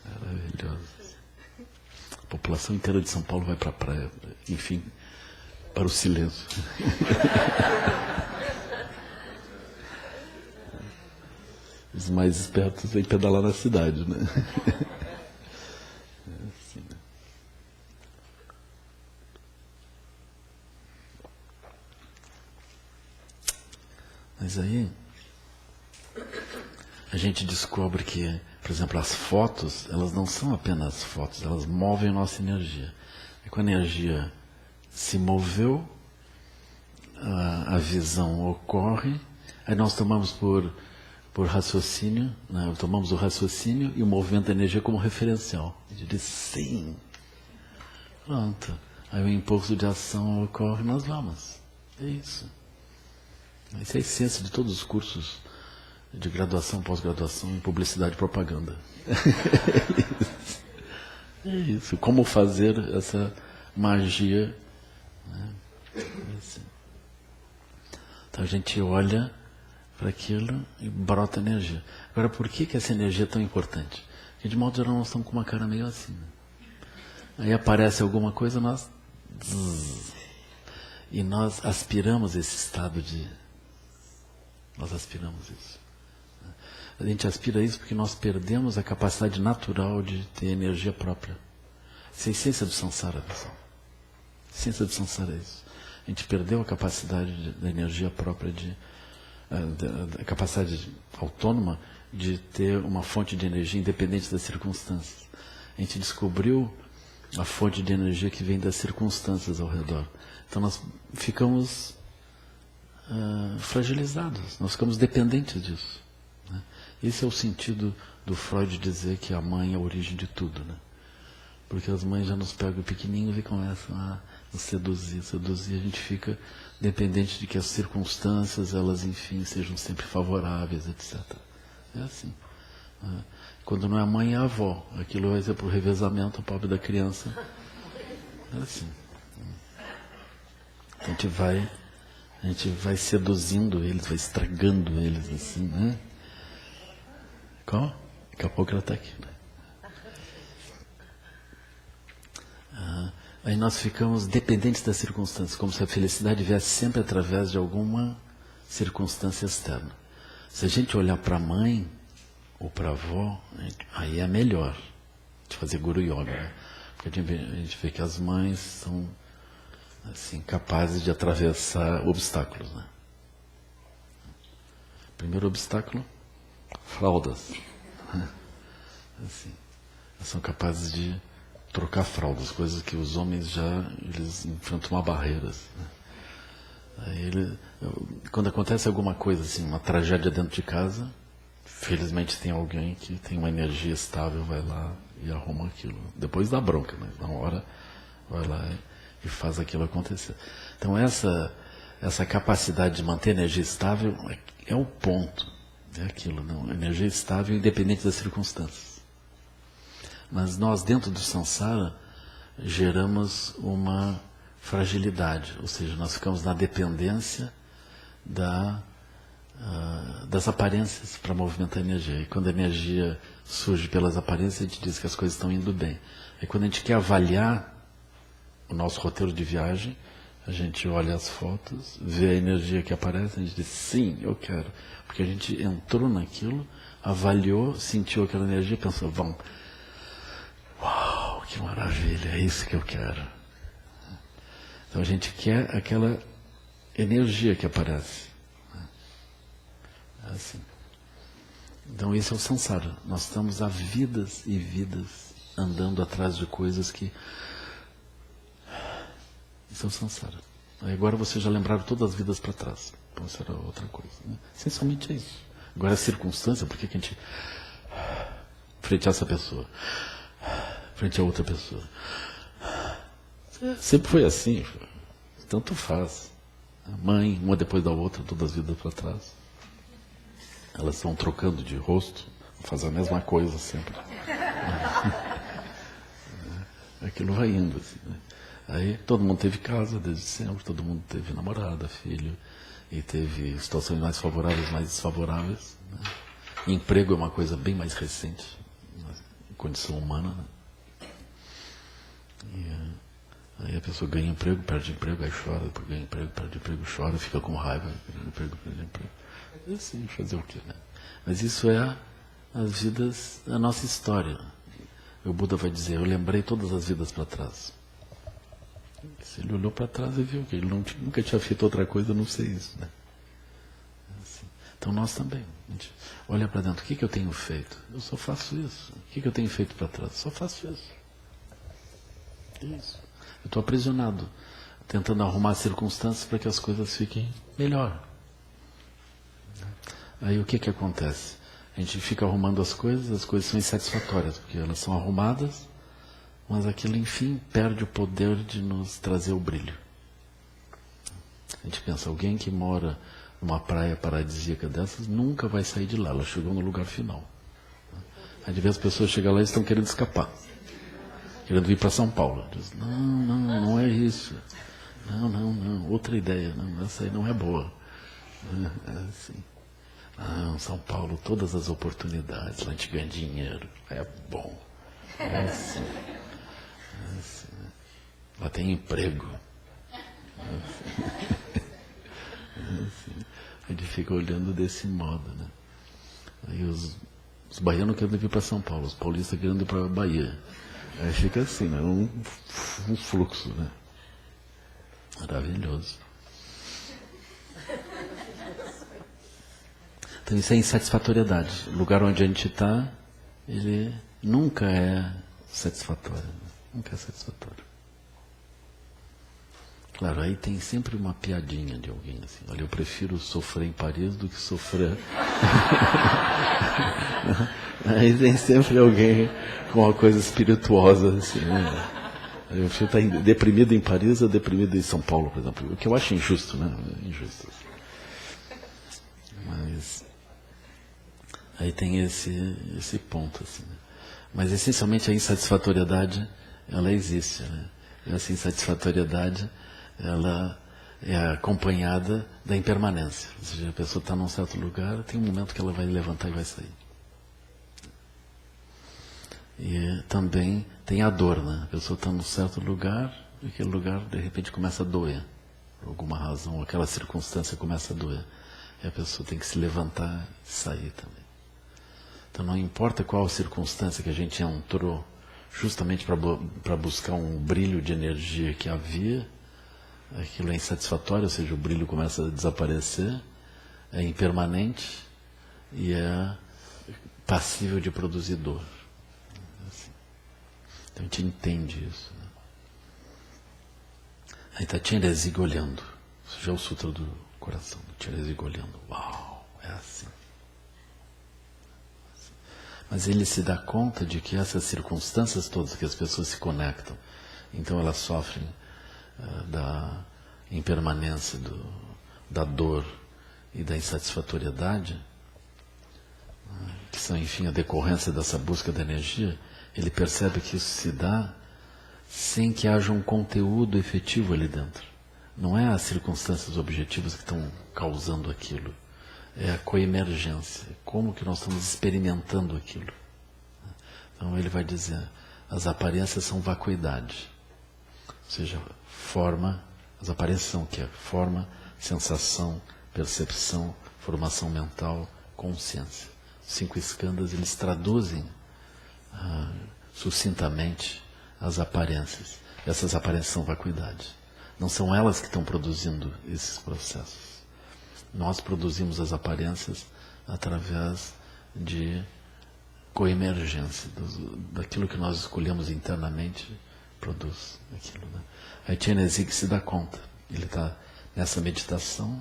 maravilhoso. A população inteira de São Paulo vai para a praia. Enfim, para o silêncio. Os mais espertos vêm pedalar na cidade, né? Assim, né? Mas aí a gente descobre que, por exemplo, as fotos, elas não são apenas fotos, elas movem nossa energia. E quando a energia se moveu, a visão ocorre, aí nós tomamos por raciocínio, né? Tomamos o raciocínio e o movimento da energia como referencial. A gente diz sim. Pronto. Aí o impulso de ação ocorre, nós vamos. É isso. Essa é a essência de todos os cursos de graduação, pós-graduação em publicidade e propaganda. É isso. Como fazer essa magia. Né? Então a gente olha para aquilo e brota energia. Agora, por que essa energia é tão importante? Porque de modo geral nós estamos com uma cara meio assim. Né? Aí aparece alguma coisa, e nós aspiramos esse estado de... Nós aspiramos isso. A gente aspira isso porque nós perdemos a capacidade natural de ter energia própria. Essa é a essência do samsara, pessoal. A essência do samsara é isso. A gente perdeu a capacidade da energia própria, a capacidade autônoma de ter uma fonte de energia independente das circunstâncias. A gente descobriu a fonte de energia que vem das circunstâncias ao redor. Então nós ficamos fragilizados, nós ficamos dependentes disso. Né? Esse é o sentido do Freud dizer que a mãe é a origem de tudo. Né? Porque as mães já nos pegam pequenininhos e começam a nos seduzir, a gente fica dependente de que as circunstâncias, elas enfim, sejam sempre favoráveis, etc. É assim. Né? Quando não é a mãe, é a avó. Aquilo vai ser para o revezamento, o pobre da criança. É assim. A gente vai seduzindo eles, vai estragando eles, assim, né? Qual? Daqui a pouco ela está aqui. Né? Aí nós ficamos dependentes das circunstâncias, como se a felicidade viesse sempre através de alguma circunstância externa. Se a gente olhar para a mãe ou para a avó, aí é melhor de fazer Guru Yoga. Né? Porque a gente vê que as mães são assim, capazes de atravessar obstáculos. Né? Primeiro obstáculo, fraldas. Assim, elas são capazes de trocar fraldas, coisas que os homens eles enfrentam uma barreira. Assim, né? Aí quando acontece alguma coisa, assim, uma tragédia dentro de casa, felizmente tem alguém que tem uma energia estável, vai lá e arruma aquilo. Depois dá bronca, mas na hora vai lá e faz aquilo acontecer. Então essa capacidade de manter energia estável é o ponto. É aquilo, não. Energia estável independente das circunstâncias. Mas nós, dentro do samsara, geramos uma fragilidade, ou seja, nós ficamos na dependência das aparências para movimentar a energia. E quando a energia surge pelas aparências, a gente diz que as coisas estão indo bem. E quando a gente quer avaliar o nosso roteiro de viagem, a gente olha as fotos, vê a energia que aparece, a gente diz, sim, eu quero. Porque a gente entrou naquilo, avaliou, sentiu aquela energia e pensou, vamos... Uau, que maravilha, é isso que eu quero. Então a gente quer aquela energia que aparece. É assim. Então esse é o samsara. Nós estamos há vidas e vidas andando atrás de coisas que... Isso é o samsara. Aí agora vocês já lembraram todas as vidas para trás. Então isso era outra coisa. Né? Essencialmente é isso. Agora a circunstância, por que a gente... Frente a essa pessoa... frente a outra pessoa. Sempre foi assim. Tanto faz. A mãe, uma depois da outra, todas as vidas para trás. Elas estão trocando de rosto, fazem a mesma coisa sempre. Aquilo vai indo. Assim, né? Aí todo mundo teve casa desde sempre, todo mundo teve namorada, filho, e teve situações mais favoráveis, mais desfavoráveis. Né? Emprego é uma coisa bem mais recente, condição humana. Né? Aí a pessoa ganha emprego, perde emprego, aí chora, depois ganha emprego, perde emprego, chora, fica com raiva, ganha emprego, perde emprego. É assim, fazer o quê, né? Mas isso é as vidas, a nossa história. O Buda vai dizer, eu lembrei todas as vidas para trás. Se ele olhou para trás e viu que ele nunca tinha feito outra coisa, a não sei isso, né? Assim. Então nós também. A gente olha para dentro, o que eu tenho feito? Eu só faço isso. O que eu tenho feito para trás? Só faço isso. Isso. Eu estou aprisionado, tentando arrumar circunstâncias para que as coisas fiquem melhor. Aí o que acontece? A gente fica arrumando as coisas são insatisfatórias, porque elas são arrumadas, mas aquilo, enfim, perde o poder de nos trazer o brilho. A gente pensa, alguém que mora numa praia paradisíaca dessas nunca vai sair de lá, ela chegou no lugar final. Aí de vez as pessoas chegam lá e estão querendo escapar, querendo ir para São Paulo. Diz, não é isso. Não, outra ideia, não, essa aí não é boa. É assim. São Paulo, todas as oportunidades, lá a gente ganha dinheiro, é bom. É assim. Lá tem emprego. A gente fica olhando desse modo, né? Aí os baianos querendo vir para São Paulo, os paulistas querendo ir para a Bahia. Aí fica assim, né? Um fluxo, né? Maravilhoso. Então isso é insatisfatoriedade. O lugar onde a gente está, ele nunca é satisfatório. Nunca é satisfatório. Claro, aí tem sempre uma piadinha de alguém assim. Olha, eu prefiro sofrer em Paris do que sofrer. Aí tem sempre alguém com uma coisa espirituosa assim, né? Eu prefiro estar deprimido em Paris ou deprimido em São Paulo, por exemplo. O que eu acho injusto, né? Injusto. Mas aí tem esse ponto, assim, né? Mas essencialmente a insatisfatoriedade, ela existe, né? E essa insatisfatoriedade, ela é acompanhada da impermanência. Ou seja, a pessoa está num certo lugar, tem um momento que ela vai levantar e vai sair. E também tem a dor, né? A pessoa está num certo lugar, e aquele lugar de repente começa a doer. Por alguma razão, aquela circunstância começa a doer. E a pessoa tem que se levantar e sair também. Então não importa qual circunstância que a gente entrou, justamente para buscar um brilho de energia que havia, aquilo é insatisfatório, ou seja, o brilho começa a desaparecer, é impermanente e é passível de produzir dor. Assim. Então a gente entende isso. Né? Aí está Chenrezig olhando, isso já é o Sutra do Coração, Chenrezig olhando, uau, é assim. Mas ele se dá conta de que essas circunstâncias todas que as pessoas se conectam, então elas sofrem da impermanência, da dor e da insatisfatoriedade, que são, enfim, a decorrência dessa busca da energia. Ele percebe que isso se dá sem que haja um conteúdo efetivo ali dentro. Não é as circunstâncias objetivas que estão causando aquilo. É a coemergência, como que nós estamos experimentando aquilo. Então ele vai dizer, as aparências são vacuidade, ou seja, forma, as aparências são o que é? Forma, sensação, percepção, formação mental, consciência. Os 5 skandhas, eles traduzem sucintamente as aparências. Essas aparências são vacuidade. Não são elas que estão produzindo esses processos. Nós produzimos as aparências através de coemergência, daquilo que nós escolhemos internamente, produz aquilo. Né? Aí Chenrezig se dá conta, ele está nessa meditação,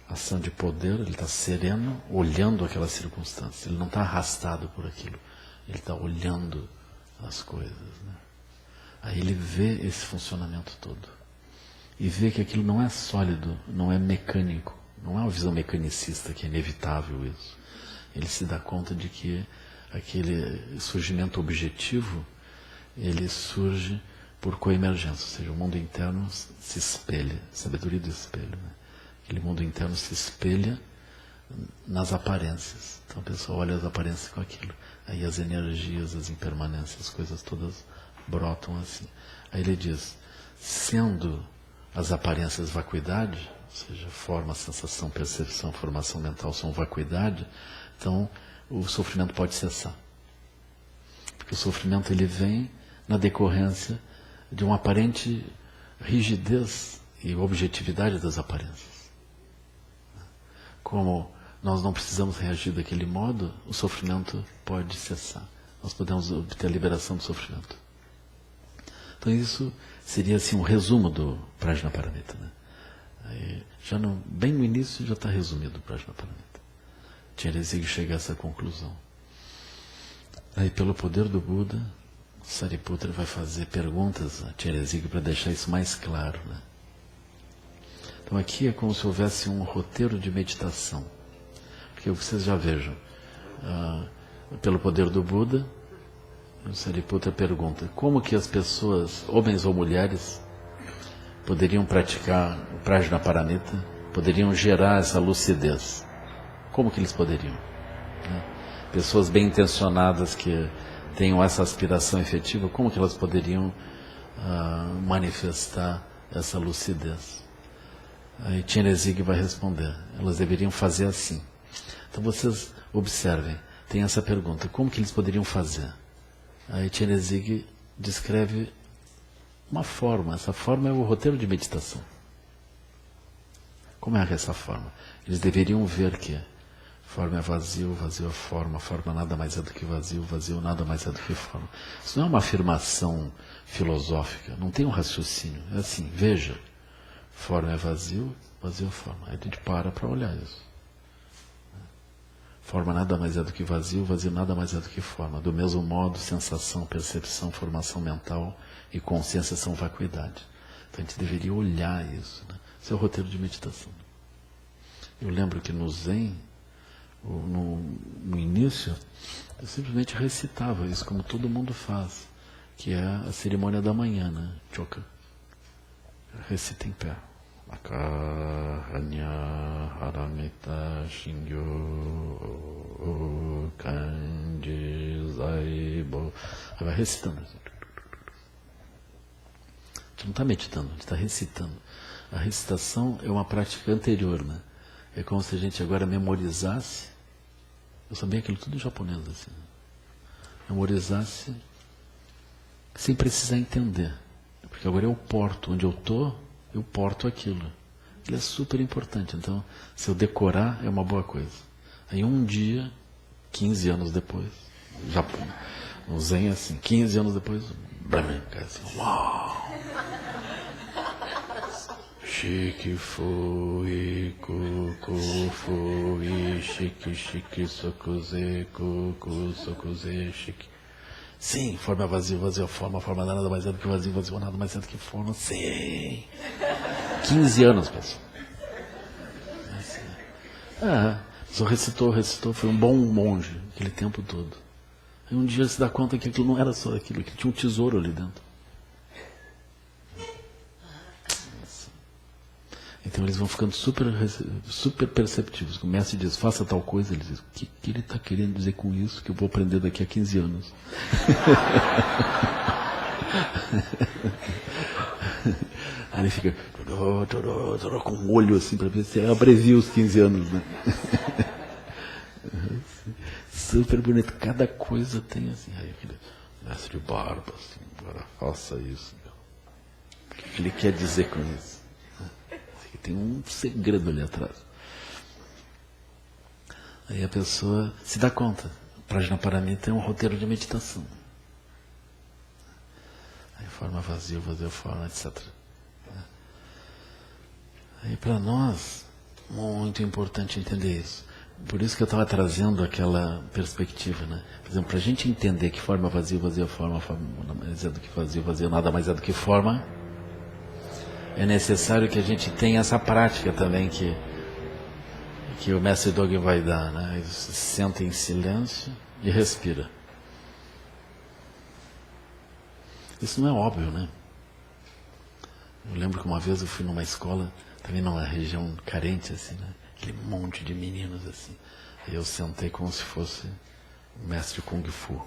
ação de poder, ele está sereno, olhando aquela circunstância, ele não está arrastado por aquilo, ele está olhando as coisas. Né? Aí ele vê esse funcionamento todo, e vê que aquilo não é sólido, não é mecânico, não é uma visão mecanicista, que é inevitável isso. Ele se dá conta de que aquele surgimento objetivo, ele surge por coemergência, ou seja, o mundo interno se espelha, sabedoria do espelho. Né? Aquele mundo interno se espelha nas aparências. Então a pessoa olha as aparências com aquilo. Aí as energias, as impermanências, as coisas todas brotam assim. Aí ele diz, sendo as aparências vacuidade, ou seja, forma, sensação, percepção, formação mental são vacuidade, então o sofrimento pode cessar. Porque o sofrimento ele vem na decorrência de uma aparente rigidez e objetividade das aparências. Como nós não precisamos reagir daquele modo, o sofrimento pode cessar. Nós podemos obter a liberação do sofrimento. Então isso seria assim um resumo do Prajnaparamita, né? Aí, bem no início já está resumido o Prajnaparamita. Chenrezig chega a essa conclusão. Aí pelo poder do Buda, Sariputra vai fazer perguntas a Chenrezig para deixar isso mais claro, né? Então aqui é como se houvesse um roteiro de meditação. Porque vocês já vejam, pelo poder do Buda, o Sariputra pergunta, como que as pessoas, homens ou mulheres, poderiam praticar o Prajnaparamita, poderiam gerar essa lucidez? Como que eles poderiam? Né? Pessoas bem intencionadas que tenham essa aspiração efetiva, como que elas poderiam manifestar essa lucidez? Aí Chenrezig vai responder, elas deveriam fazer assim. Então vocês observem, tem essa pergunta, como que eles poderiam fazer? Aí Chenrezig descreve uma forma, essa forma é o roteiro de meditação. Como é essa forma? Eles deveriam ver que forma é vazio, vazio é forma nada mais é do que vazio, vazio nada mais é do que forma. Isso não é uma afirmação filosófica, não tem um raciocínio, é assim, veja, forma é vazio, vazio é forma. Aí a gente para olhar isso. Forma nada mais é do que vazio, vazio nada mais é do que forma. Do mesmo modo, sensação, percepção, formação mental e consciência são vacuidade. Então a gente deveria olhar isso, né? Esse é o roteiro de meditação. Eu lembro que no Zen, no início, eu simplesmente recitava isso, como todo mundo faz, que é a cerimônia da manhã, né? Choka. Recita em pé. Makaranya Haramita Shingyo Kanji Zaibo. Vai recitando. A gente não está meditando, a gente está recitando. A recitação é uma prática anterior, né? É como se a gente agora memorizasse. Eu sabia aquilo tudo em japonês, assim. Memorizasse sem precisar entender. Porque agora eu porto, onde eu estou, eu porto aquilo. Ele é super importante. Então, se eu decorar, é uma boa coisa. Aí um dia, 15 anos depois, Japão, no Zen assim, 15 anos depois, assim, uau! Shiki fui, kuku fui, shiki shiki sokuze, kuku sokuze, shiki. Sim, forma é vazio, vazio é forma nada mais é do que vazio, vazio nada mais é do que forma, sim. 15 anos, pessoal. Só recitou, foi um bom monge aquele tempo todo. Aí um dia se dá conta que aquilo não era só aquilo, que tinha um tesouro ali dentro. Então eles vão ficando super perceptivos. O mestre diz, faça tal coisa, ele diz, o que ele está querendo dizer com isso que eu vou aprender daqui a 15 anos? Aí ele fica com um olho assim para ver se abrevia os 15 anos, né? Super bonito, cada coisa tem assim. Aí aquele mestre de barba, assim, agora faça isso. O que ele quer dizer com isso? Tem um segredo ali atrás. Aí a pessoa se dá conta. O Prajnaparamita é um roteiro de meditação. Aí forma vazio, vazio forma, etc. Aí para nós, muito importante entender isso. Por isso que eu estava trazendo aquela perspectiva, né? Por exemplo, para a gente entender que forma vazio, vazio forma nada mais é do que vazio, vazio nada mais é do que forma, é necessário que a gente tenha essa prática também que o mestre Dogen vai dar, né? Ele se senta em silêncio e respira. Isso não é óbvio, né? Eu lembro que uma vez eu fui numa escola, também numa região carente, assim, né? Aquele monte de meninos, assim. Aí eu sentei como se fosse um mestre Kung Fu.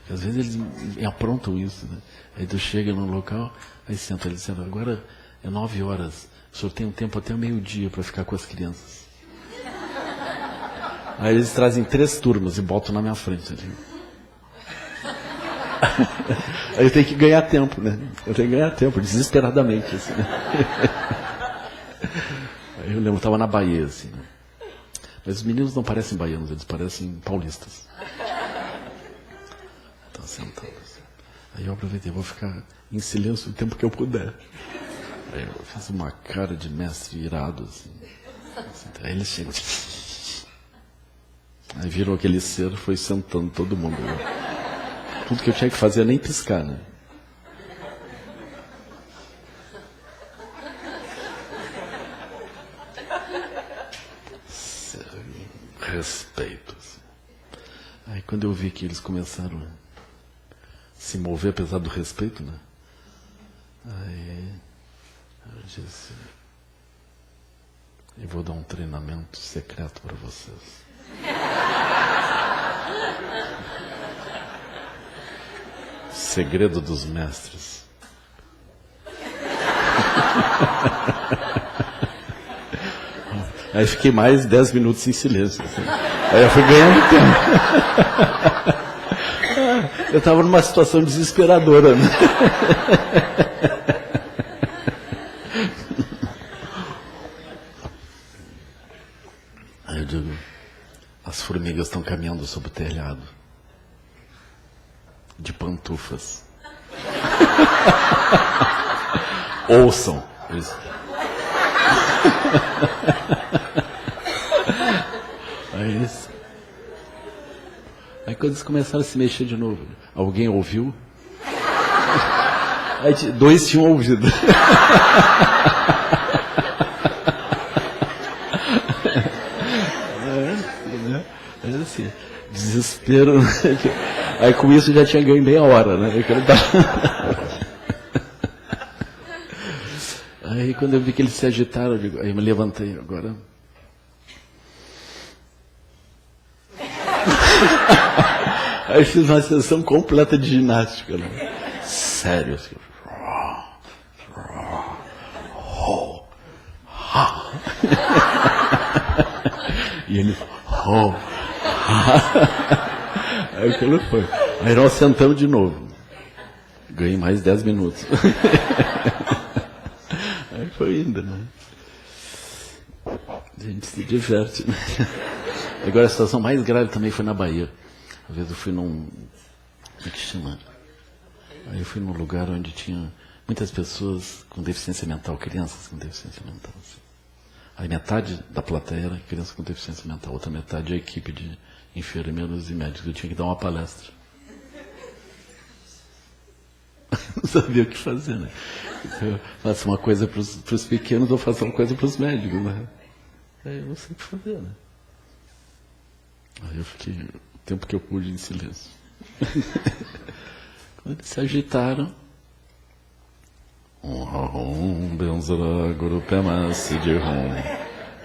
Às vezes eles aprontam isso, né? Aí tu chega num local, aí senta ali dizendo, agora é 9 horas, o senhor tem um tempo até o meio-dia para ficar com as crianças. Aí eles trazem 3 turmas e botam na minha frente ali. Aí eu tenho que ganhar tempo, né? Eu tenho que ganhar tempo, desesperadamente, assim, né? Aí eu lembro, eu estava na Bahia, assim, né? Mas os meninos não parecem baianos, eles parecem paulistas. Estão sentados. Assim. Aí eu aproveitei, vou ficar em silêncio o tempo que eu puder. Aí eu fiz uma cara de mestre irado, assim. Aí eles chegam. Aí virou aquele ser, foi sentando todo mundo. Tudo que eu tinha que fazer é nem piscar, né? Respeito. Assim. Aí quando eu vi que eles começaram a se mover apesar do respeito, né? Aí eu disse, eu vou dar um treinamento secreto para vocês. Segredo dos mestres. Aí fiquei mais 10 minutos em silêncio. Assim. Aí eu fui ganhando tempo. Eu estava numa situação desesperadora. Né? Aí eu digo, as formigas estão caminhando sobre o telhado. De pantufas. Ouçam. Isso. Aí quando eles começaram a se mexer de novo, alguém ouviu? Aí 2 tinham ouvido. É assim, desespero. Aí com isso já tinha ganho meia hora, né? Aí quando eu vi que eles se agitaram, aí eu me levantei agora. Aí fiz uma sessão completa de ginástica, né? Sério, assim. E ele. Aí aquilo foi. Aí nós sentamos de novo. Ganhei mais 10 minutos. Aí foi indo, né? A gente se diverte, né? Agora a situação mais grave também foi na Bahia. Às vezes eu fui num... Como é que chama? Aí eu fui num lugar onde tinha muitas pessoas com deficiência mental, crianças com deficiência mental. Assim. Aí metade da plateia era criança com deficiência mental, outra metade a equipe de enfermeiros e médicos. Eu tinha que dar uma palestra. Não sabia o que fazer, né? Eu faço uma coisa para os pequenos, eu faço uma coisa para os médicos, né? Aí eu não sei o que fazer, né? Aí eu fiquei o tempo que eu pude em silêncio. Quando eles se agitaram, benzara guru pema siddhum.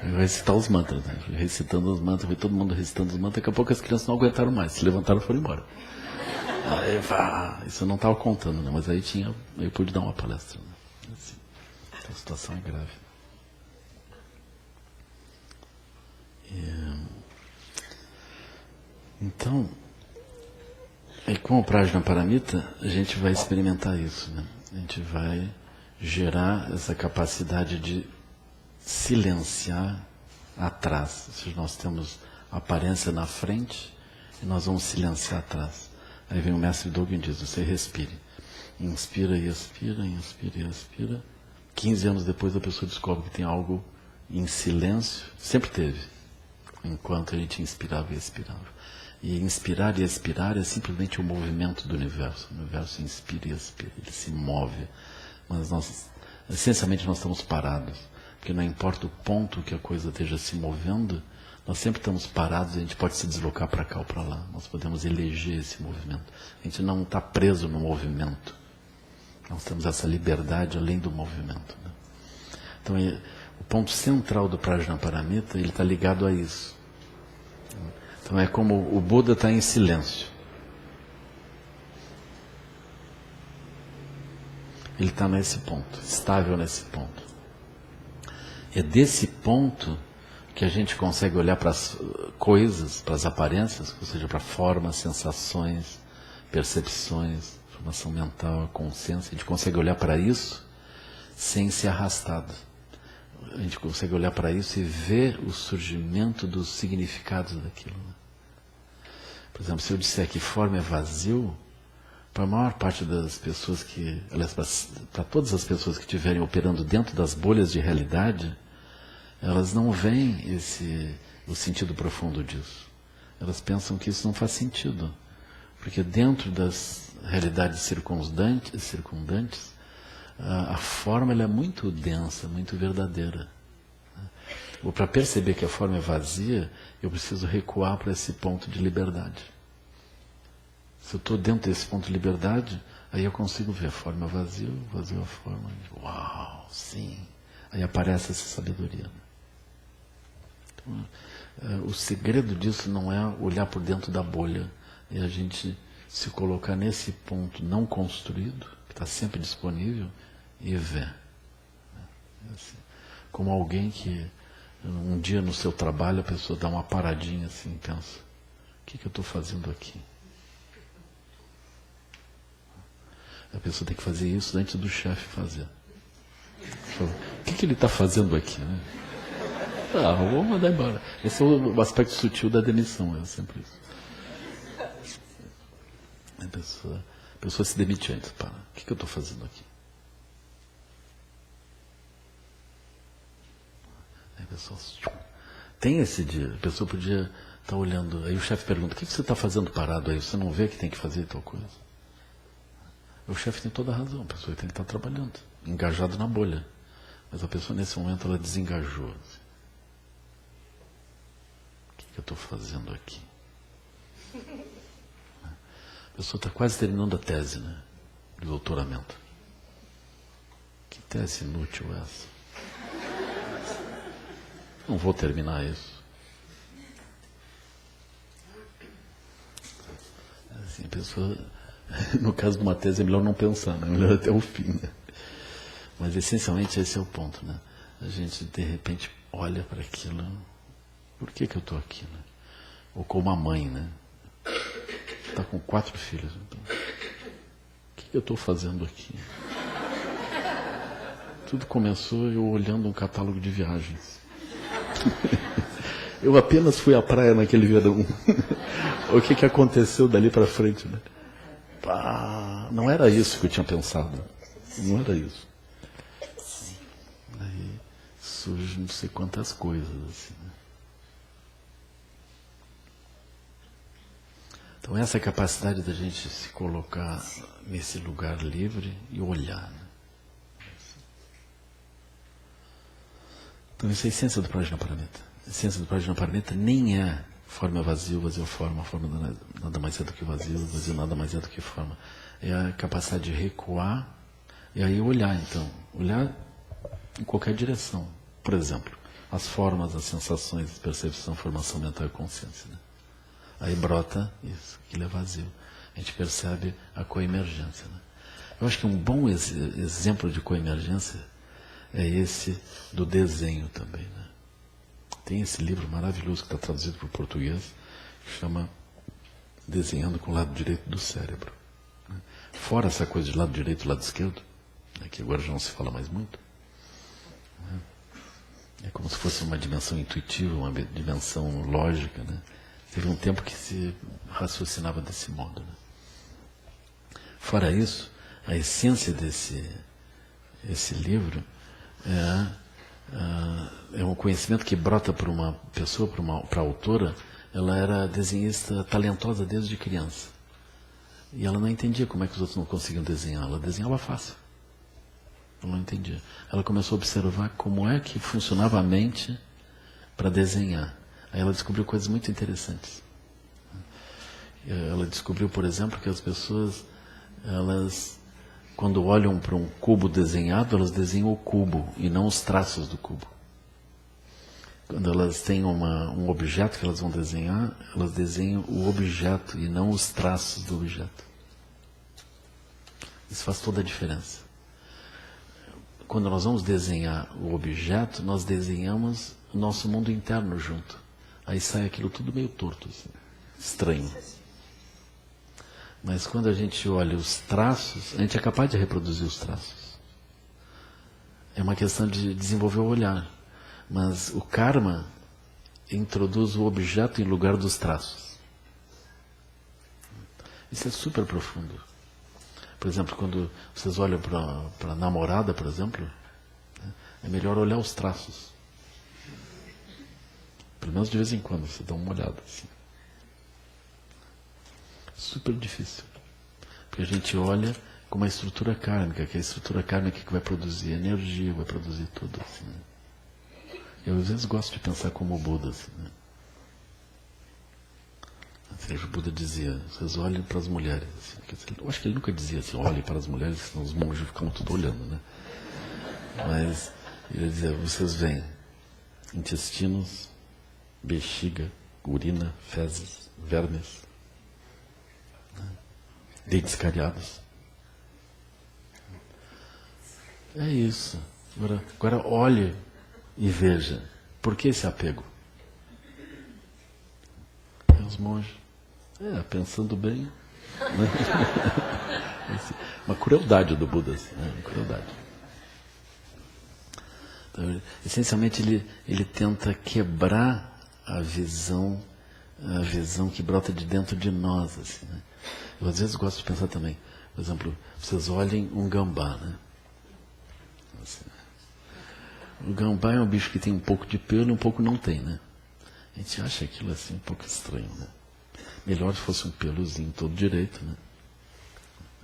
Eu recitar os mantras, né? Recitando os mantras, todo mundo recitando os mantras, daqui a pouco as crianças não aguentaram mais, se levantaram e foram embora. Aí, isso eu não estava contando, né? Mas aí eu pude dar uma palestra. Né? Assim, então a situação é grave. Então, com o Prajnaparamita, a gente vai experimentar isso, né? A gente vai gerar essa capacidade de silenciar atrás. Ou seja, nós temos aparência na frente e nós vamos silenciar atrás. Aí vem o mestre Dogen e diz, você respire. Inspira e expira, inspira e expira. 15 anos depois a pessoa descobre que tem algo em silêncio. Sempre teve. Enquanto a gente inspirava e expirava. E inspirar e expirar é simplesmente o movimento do universo. O universo inspira e expira, ele se move. Mas essencialmente nós estamos parados. Porque não importa o ponto que a coisa esteja se movendo, nós sempre estamos parados e a gente pode se deslocar para cá ou para lá. Nós podemos eleger esse movimento. A gente não está preso no movimento. Nós temos essa liberdade além do movimento. Né? Então, o ponto central do Prajnaparamita, ele está ligado a isso. Então é como o Buda está em silêncio. Ele está nesse ponto, estável nesse ponto. É desse ponto que a gente consegue olhar para as coisas, para as aparências, ou seja, para formas, sensações, percepções, formação mental, consciência. A gente consegue olhar para isso sem ser arrastado. A gente consegue olhar para isso e ver o surgimento dos significados daquilo. Por exemplo, se eu disser que forma é vazio, para a maior parte das pessoas que, aliás, para todas as pessoas que estiverem operando dentro das bolhas de realidade, elas não veem o sentido profundo disso. Elas pensam que isso não faz sentido. Porque dentro das realidades circundantes, a forma ela é muito densa, muito verdadeira. Ou para perceber que a forma é vazia, eu preciso recuar para esse ponto de liberdade. Se eu estou dentro desse ponto de liberdade, aí eu consigo ver a forma vazia, vazio a forma. Uau, sim. Aí aparece essa sabedoria. Então, o segredo disso não é olhar por dentro da bolha, é a gente se colocar nesse ponto não construído, que está sempre disponível, e ver. Assim, como alguém que um dia no seu trabalho a pessoa dá uma paradinha assim e pensa, o que eu estou fazendo aqui? A pessoa tem que fazer isso antes do chefe fazer. O que ele está fazendo aqui? Né? Vou mandar embora. Esse é o aspecto sutil da demissão, é sempre isso. A pessoa se demite antes. Para. O que eu estou fazendo aqui? Aí a pessoa tem esse dia. A pessoa podia estar olhando. Aí o chefe pergunta, o que você está fazendo parado aí? Você não vê que tem que fazer tal coisa? O chefe tem toda a razão. A pessoa tem que estar trabalhando, engajado na bolha. Mas a pessoa nesse momento ela desengajou. Assim. O que eu estou fazendo aqui? A pessoa está quase terminando a tese, né? De doutoramento. Que tese inútil é essa? Não vou terminar isso. Assim, a pessoa, no caso de uma tese, é melhor não pensar, né? É melhor até o fim, né? Mas essencialmente esse é o ponto, né? A gente de repente olha para aquilo, por que eu estou aqui, né? Ou como a mãe, né? Está com 4 filhos. Então, o que eu estou fazendo aqui? Tudo começou eu olhando um catálogo de viagens. Eu apenas fui à praia naquele verão. O que aconteceu dali para frente, né? Não era isso que eu tinha pensado. Não era isso. Aí surge não sei quantas coisas assim, né? Então essa capacidade da gente se colocar nesse lugar livre e olhar, né? Então isso é a essência do Prajnaparamita. A essência do Prajnaparamita nem é forma vazio, vazio forma nada mais é do que vazio, vazio nada mais é do que forma. É a capacidade de recuar e aí olhar então. Olhar em qualquer direção. Por exemplo, as formas, as sensações, percepção, formação mental e consciência, né? Aí brota isso, aquilo é vazio. A gente percebe a coemergência, né? Eu acho que um bom exemplo de coemergência é esse do desenho também, né? Tem esse livro maravilhoso que está traduzido para o português, que chama Desenhando com o Lado Direito do Cérebro. Né? Fora essa coisa de lado direito e lado esquerdo, né, que agora já não se fala mais muito, né? É como se fosse uma dimensão intuitiva, uma dimensão lógica, né? Teve um tempo que se raciocinava desse modo, né? Fora isso, a essência esse livro é um conhecimento que brota por uma pessoa, para a autora. Ela era desenhista talentosa desde criança. E ela não entendia como é que os outros não conseguiam desenhar. Ela desenhava fácil. Ela não entendia. Ela começou a observar como é que funcionava a mente para desenhar. Aí ela descobriu coisas muito interessantes. Ela descobriu, por exemplo, que as pessoas, quando olham para um cubo desenhado, elas desenham o cubo e não os traços do cubo. Quando elas têm um objeto que elas vão desenhar, elas desenham o objeto e não os traços do objeto. Isso faz toda a diferença. quando nós vamos desenhar o objeto, nós desenhamos o nosso mundo interno junto. Aí sai aquilo tudo meio torto, assim, estranho. Mas quando a gente olha os traços, a gente é capaz de reproduzir os traços. É uma questão de desenvolver o olhar. Mas o karma introduz o objeto em lugar dos traços. Isso é super profundo. Por exemplo, quando vocês olham para a namorada, por exemplo, é melhor olhar os traços. Pelo menos de vez em quando você dá uma olhada assim. Super difícil. Porque a gente olha com uma estrutura kármica, que é a estrutura kármica que vai produzir energia, vai produzir tudo. Assim, né? Eu às vezes gosto de pensar como o Buda. Assim, né? Ou seja, o Buda dizia, vocês olhem para as mulheres. Assim, eu acho que ele nunca dizia assim, olhem para as mulheres, senão os monges ficam tudo olhando. Né? Mas ele dizia, vocês veem intestinos, bexiga, urina, fezes, vermes, dentes cariados. É isso. Agora olhe e veja. Por que esse apego? E os monges, pensando bem. Né? Uma crueldade do Buda, assim, né? Uma crueldade. Então, essencialmente ele tenta quebrar a visão que brota de dentro de nós. Assim, né? Eu às vezes gosto de pensar também, por exemplo, vocês olhem um gambá, né? Assim, o gambá é um bicho que tem um pouco de pelo e um pouco não tem, né? A gente acha aquilo assim um pouco estranho, né? Melhor se fosse um pelozinho todo direito, né?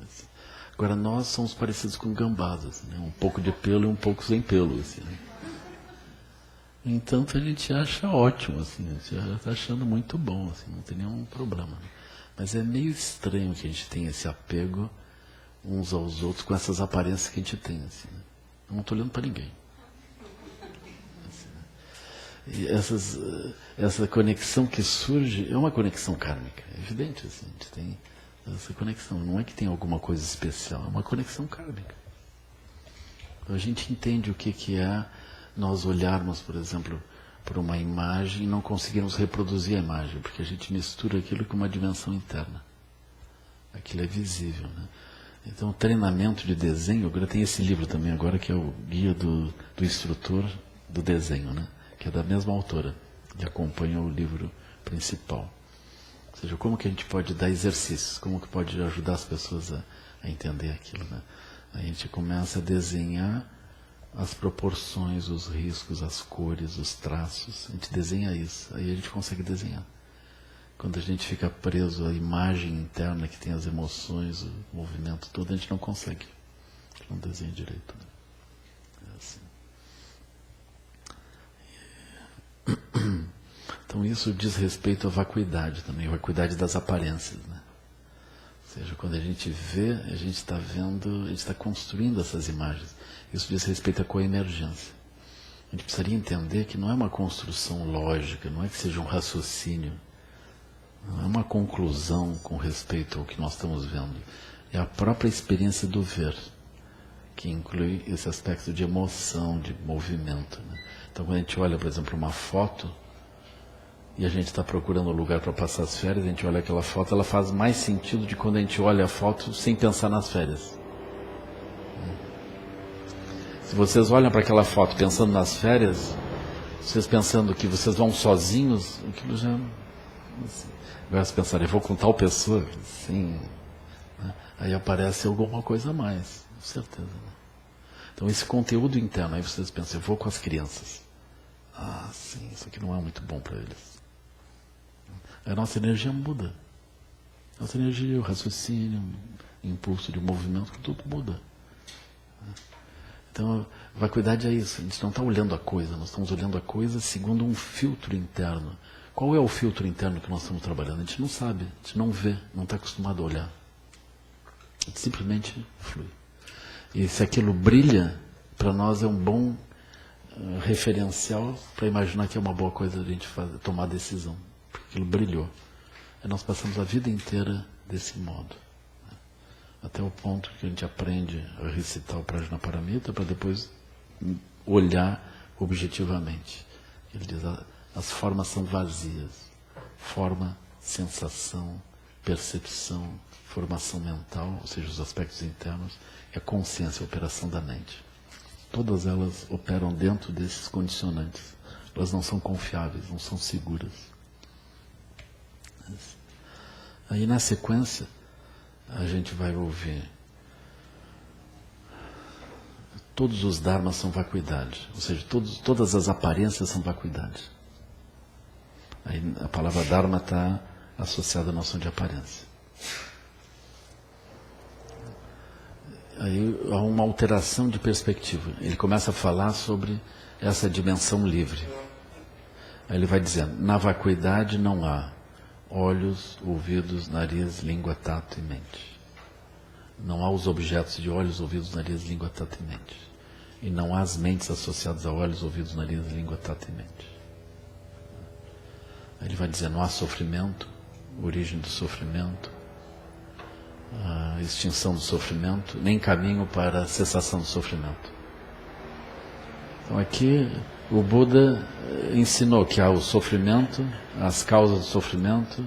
Assim. Agora nós somos parecidos com gambás, assim, né? Um pouco de pelo e um pouco sem pelo, assim, né? No entanto, a gente acha ótimo, assim, a gente já está achando muito bom, assim, não tem nenhum problema. Né? Mas é meio estranho que a gente tenha esse apego uns aos outros com essas aparências que a gente tem. Assim, né? Eu não estou olhando para ninguém. Assim, né? E essa conexão que surge é uma conexão kármica, é evidente. Assim, a gente tem essa conexão. Não é que tem alguma coisa especial, é uma conexão kármica. Então, a gente entende o que é nós olharmos, por exemplo, por uma imagem e não conseguirmos reproduzir a imagem, porque a gente mistura aquilo com uma dimensão interna. Aquilo é visível, né? Então, o treinamento de desenho, agora tem esse livro também, agora que é o guia do instrutor do desenho, né? Que é da mesma autora, que acompanha o livro principal. Ou seja, como que a gente pode dar exercícios, como que pode ajudar as pessoas a entender aquilo, né? A gente começa a desenhar as proporções, os riscos, as cores, os traços. A gente desenha isso, aí a gente consegue desenhar. Quando a gente fica preso à imagem interna que tem as emoções, o movimento todo, a gente não consegue. A gente não desenha direito. Né? É assim. Então isso diz respeito à vacuidade também, a vacuidade das aparências. Né? Ou seja, quando a gente vê, a gente está vendo, a gente está construindo essas imagens. Isso diz respeito à coemergência. A gente precisaria entender que não é uma construção lógica, não é que seja um raciocínio, não é uma conclusão com respeito ao que nós estamos vendo. É a própria experiência do ver, que inclui esse aspecto de emoção, de movimento. Né? Então, quando a gente olha, por exemplo, uma foto, e a gente está procurando um lugar para passar as férias, a gente olha aquela foto, ela faz mais sentido de quando a gente olha a foto sem pensar nas férias. Se vocês olham para aquela foto pensando nas férias, vocês pensando que vocês vão sozinhos, aquilo já... Assim, agora se pensarem, eu vou com tal pessoa, sim, né? Aí aparece alguma coisa a mais, com certeza. Né? Então esse conteúdo interno, aí vocês pensam, eu vou com as crianças. Ah, sim, isso aqui não é muito bom para eles. A nossa energia muda. Nossa energia, o raciocínio, o impulso de movimento, tudo muda. Então, vacuidade é isso. A gente não está olhando a coisa, nós estamos olhando a coisa segundo um filtro interno. Qual é o filtro interno que nós estamos trabalhando? A gente não sabe, a gente não vê, não está acostumado a olhar. A gente simplesmente flui. E se aquilo brilha, para nós é um bom referencial para imaginar que é uma boa coisa a gente tomar decisão. Porque aquilo brilhou. E nós passamos a vida inteira desse modo. até o ponto que a gente aprende a recitar o Prajnaparamita para depois olhar objetivamente. Ele diz, as formas são vazias. Forma, sensação, percepção, formação mental, ou seja, os aspectos internos, é consciência, a operação da mente. Todas elas operam dentro desses condicionantes. Elas não são confiáveis, não são seguras. Aí na sequência, a gente vai ouvir todos os dharmas são vacuidade, ou seja, todas as aparências são vacuidade. Aí a palavra dharma está associada à noção de aparência. Aí há uma alteração de perspectiva. Ele começa a falar sobre essa dimensão livre. Aí ele vai dizendo, na vacuidade não há olhos, ouvidos, nariz, língua, tato e mente. Não há os objetos de olhos, ouvidos, nariz, língua, tato e mente. E não há as mentes associadas a olhos, ouvidos, nariz, língua, tato e mente. Aí ele vai dizer, não há sofrimento, origem do sofrimento, a extinção do sofrimento, nem caminho para a cessação do sofrimento. Então aqui o Buda ensinou que há o sofrimento, as causas do sofrimento,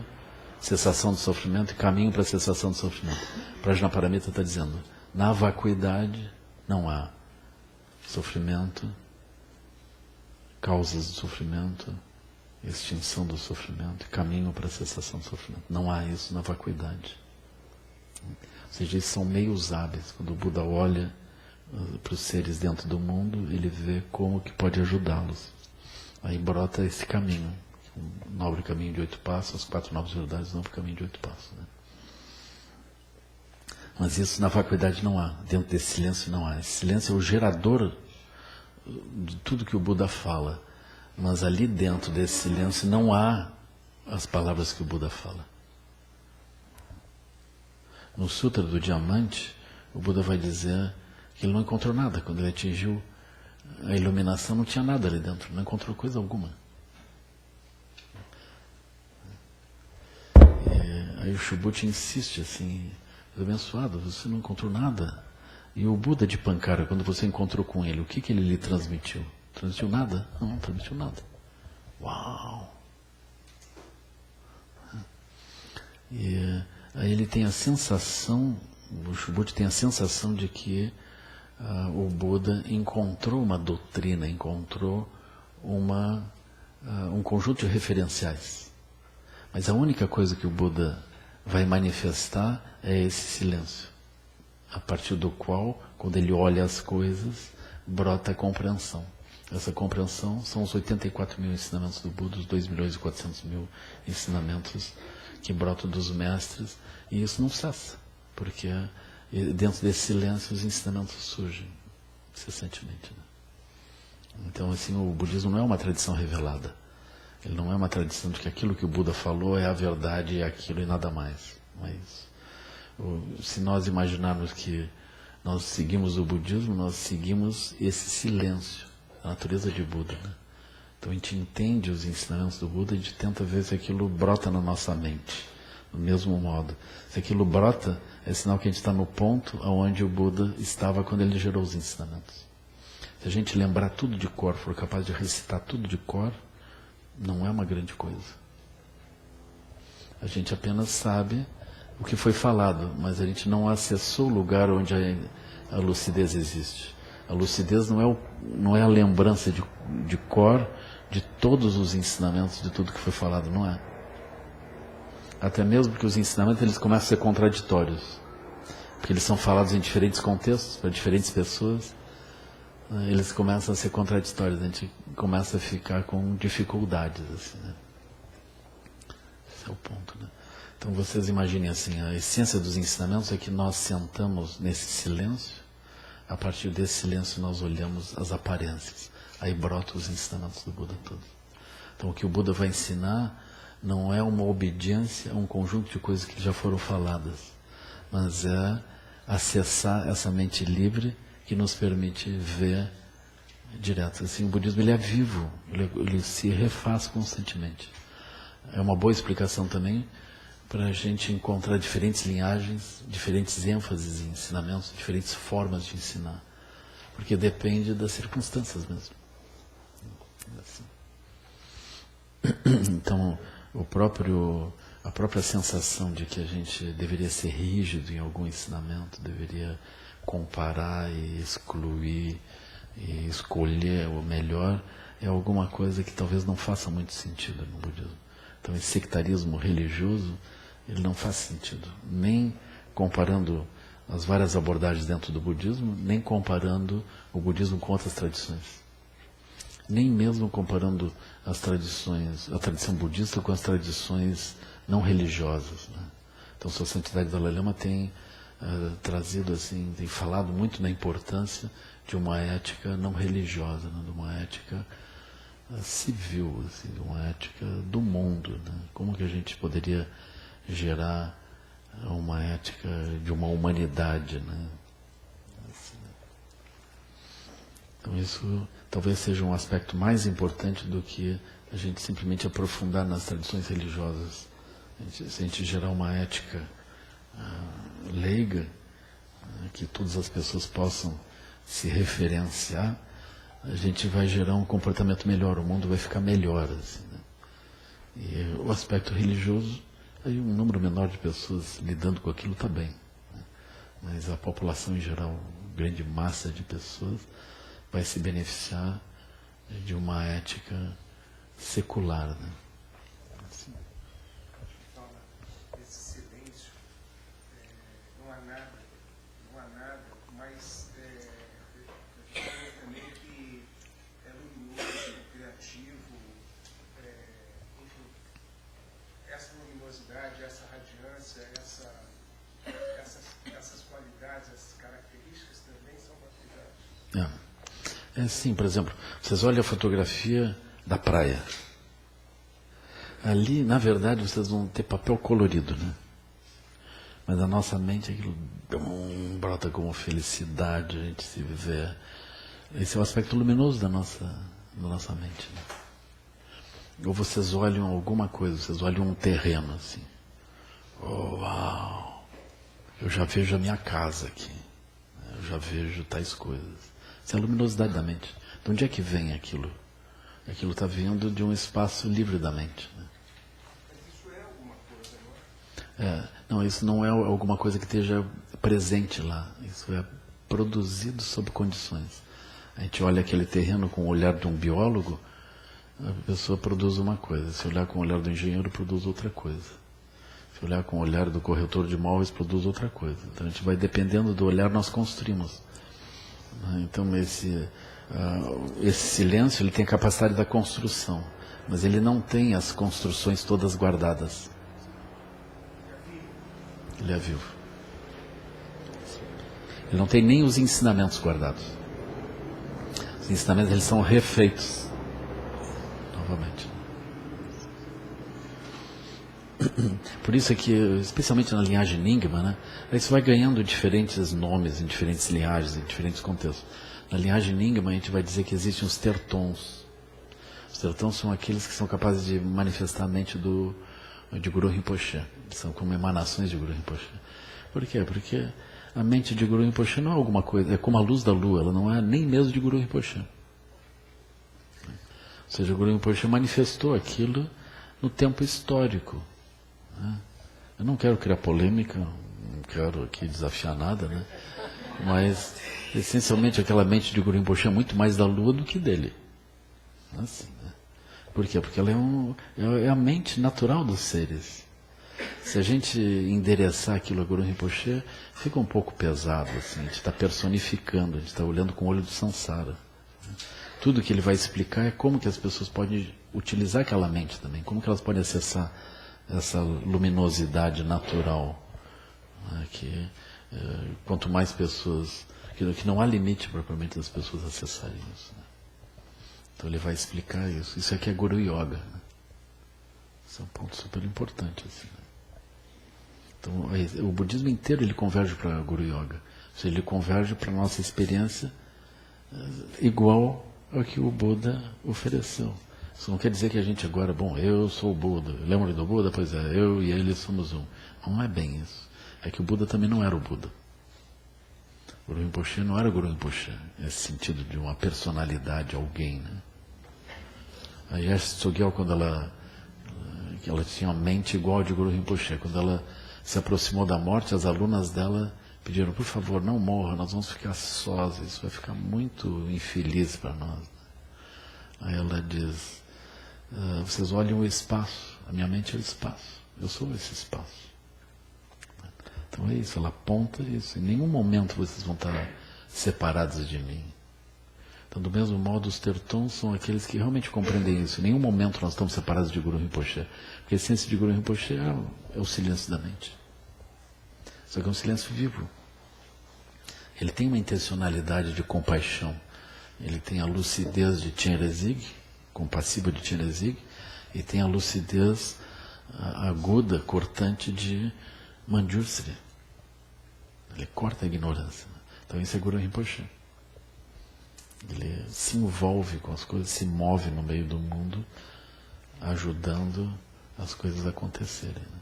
cessação do sofrimento e caminho para a cessação do sofrimento. Prajnaparamita está dizendo, na vacuidade não há sofrimento, causas do sofrimento, extinção do sofrimento e caminho para a cessação do sofrimento. Não há isso na vacuidade. Ou seja, esses são meios hábeis. Quando o Buda olha para os seres dentro do mundo, ele vê como que pode ajudá-los. Aí brota esse caminho, o nobre caminho de 8 passos, as 4 novas verdades, o nobre caminho de 8 passos. Né? Mas isso na vacuidade não há, dentro desse silêncio não há. Esse silêncio é o gerador de tudo que o Buda fala, mas ali dentro desse silêncio não há as palavras que o Buda fala. No Sutra do Diamante, o Buda vai dizer que ele não encontrou nada. Quando ele atingiu a iluminação, não tinha nada ali dentro, não encontrou coisa alguma. Aí o Subhuti insiste assim, abençoado, você não encontrou nada. E o Buda de Pankara, quando você encontrou com ele, o que ele lhe transmitiu? Transmitiu nada? Não transmitiu nada. Uau! E aí ele tem a sensação, o Subhuti tem a sensação de que o Buda encontrou uma doutrina, encontrou um conjunto de referenciais. Mas a única coisa que o Buda vai manifestar é esse silêncio, a partir do qual, quando ele olha as coisas, brota a compreensão. Essa compreensão são os 84 mil ensinamentos do Buda, os 2.400.000 ensinamentos que brotam dos mestres, e isso não cessa, porque dentro desse silêncio os ensinamentos surgem incessantemente. Né? Então, assim, o budismo não é uma tradição revelada. Ele não é uma tradição de que aquilo que o Buda falou é a verdade, é aquilo e nada mais. Mas se nós imaginarmos que nós seguimos o budismo, nós seguimos esse silêncio, a natureza de Buda. Né? Então a gente entende os ensinamentos do Buda e a gente tenta ver se aquilo brota na nossa mente, do mesmo modo. Se aquilo brota, é sinal que a gente está no ponto onde o Buda estava quando ele gerou os ensinamentos. Se a gente lembrar tudo de cor, for capaz de recitar tudo de cor, não é uma grande coisa. A gente apenas sabe o que foi falado, mas a gente não acessou o lugar onde a lucidez existe. A lucidez não é a lembrança de cor de todos os ensinamentos, de tudo que foi falado, não é. Até mesmo porque os ensinamentos eles começam a ser contraditórios. Porque eles são falados em diferentes contextos, para diferentes pessoas. Eles começam a ser contraditórios, a gente começa a ficar com dificuldades. Assim, né? Esse é o ponto. Né? Então vocês imaginem assim, a essência dos ensinamentos é que nós sentamos nesse silêncio, a partir desse silêncio nós olhamos as aparências, aí brotam os ensinamentos do Buda todos. Então o que o Buda vai ensinar não é uma obediência a um conjunto de coisas que já foram faladas, mas é acessar essa mente livre que nos permite ver direto. Assim, o budismo ele é vivo, ele se refaz constantemente. É uma boa explicação também para a gente encontrar diferentes linhagens, diferentes ênfases em ensinamentos, diferentes formas de ensinar. Porque depende das circunstâncias mesmo. Então, a própria sensação de que a gente deveria ser rígido em algum ensinamento, deveria comparar e excluir e escolher o melhor, é alguma coisa que talvez não faça muito sentido no budismo. Então, esse sectarismo religioso, ele não faz sentido, nem comparando as várias abordagens dentro do budismo, nem comparando o budismo com outras tradições. Nem mesmo comparando as tradições, a tradição budista com as tradições não religiosas, né? Então, Sua Santidade Dalai Lama tem trazido assim, tem falado muito na importância de uma ética não religiosa, né? De uma ética civil, assim, de uma ética do mundo, né? Como que a gente poderia gerar uma ética de uma humanidade, né? Assim, né? Então isso talvez seja um aspecto mais importante do que a gente simplesmente aprofundar nas tradições religiosas. Se a gente gerar uma ética leiga, que todas as pessoas possam se referenciar, a gente vai gerar um comportamento melhor, o mundo vai ficar melhor. Assim, né? E o aspecto religioso, aí um número menor de pessoas lidando com aquilo está bem. Né? Mas a população em geral, grande massa de pessoas, vai se beneficiar de uma ética secular. Né? Assim. Esse silêncio, não há nada, mas meio que é luminoso, criativo, enfim, essa luminosidade, essa radiância, essas qualidades, essas características também são qualidades. É sim, por exemplo, vocês olham a fotografia da praia. Ali, na verdade, vocês vão ter papel colorido, né? Mas a nossa mente, aquilo brota como felicidade, a gente se viver. Esse é o aspecto luminoso da nossa mente. Né? Ou vocês olham alguma coisa, vocês olham um terreno assim. Oh, uau! Eu já vejo a minha casa aqui. Eu já vejo tais coisas. Isso é a luminosidade da mente. De onde é que vem aquilo? Aquilo está vindo de um espaço livre da mente. Né? Mas isso é alguma coisa, não é? Não, isso não é alguma coisa que esteja presente lá. Isso é produzido sob condições. A gente olha aquele terreno com o olhar de um biólogo, a pessoa produz uma coisa. Se olhar com o olhar do engenheiro, produz outra coisa. Se olhar com o olhar do corretor de imóveis, produz outra coisa. Então a gente vai dependendo do olhar, nós construímos. Então esse silêncio, ele tem a capacidade da construção, mas ele não tem as construções todas guardadas. Ele é vivo. Ele não tem nem os ensinamentos guardados. Os ensinamentos, eles são refeitos novamente. Por isso é que, especialmente na linhagem Nyingma, né, isso vai ganhando diferentes nomes em diferentes linhagens, em diferentes contextos. Na linhagem Nyingma, a gente vai dizer que existem os tertons. Os tertons são aqueles que são capazes de manifestar a mente de Guru Rinpoche. São como emanações de Guru Rinpoche. Por quê? Porque a mente de Guru Rinpoche não é alguma coisa, é como a luz da lua, ela não é nem mesmo de Guru Rinpoche. Ou seja, o Guru Rinpoche manifestou aquilo no tempo histórico. Eu não quero criar polêmica, não quero aqui desafiar nada, né? Mas, essencialmente, aquela mente de Guru Rinpoche é muito mais da lua do que dele. Assim, né? Por quê? Porque ela é a mente natural dos seres. Se a gente endereçar aquilo a Guru Rinpoche, fica um pouco pesado, assim, a gente está personificando, a gente está olhando com o olho do Sansara. Tudo que ele vai explicar é como que as pessoas podem utilizar aquela mente também, como que elas podem acessar essa luminosidade natural, né, que quanto mais pessoas, que não há limite propriamente das pessoas acessarem isso. Né? Então ele vai explicar isso. Isso aqui é Guru Yoga. Né? Isso é um ponto super importante. Assim, né? Então o budismo inteiro ele converge para Guru Yoga. Ou seja, ele converge para a nossa experiência igual ao que o Buda ofereceu. Isso não quer dizer que a gente agora, bom, eu sou o Buda. Lembra do Buda? Pois é, eu e ele somos um. Não é bem isso. É que o Buda também não era o Buda. O Guru Rinpoche não era o Guru Rinpoche, nesse sentido de uma personalidade, alguém, né? A Yeshe Tsogyal, quando ela tinha uma mente igual a de Guru Rinpoche, quando ela se aproximou da morte, as alunas dela pediram, por favor, não morra, nós vamos ficar sós, isso vai ficar muito infeliz para nós. Aí ela diz, vocês olhem o espaço, a minha mente é o espaço, eu sou esse espaço. Então é isso, ela aponta isso, em nenhum momento vocês vão estar separados de mim. Então, do mesmo modo, os tertons são aqueles que realmente compreendem isso. Em nenhum momento nós estamos separados de Guru Rinpoche. Porque a essência de Guru Rinpoche é o silêncio da mente. Só que é um silêncio vivo. Ele tem uma intencionalidade de compaixão. Ele tem a lucidez de Chenrezig, compassiva de Chenrezig, e tem a lucidez aguda, cortante de Manjusri. Ele corta a ignorância. Então, isso é Guru Rinpoche. Ele se envolve com as coisas, se move no meio do mundo, ajudando as coisas a acontecerem. Né?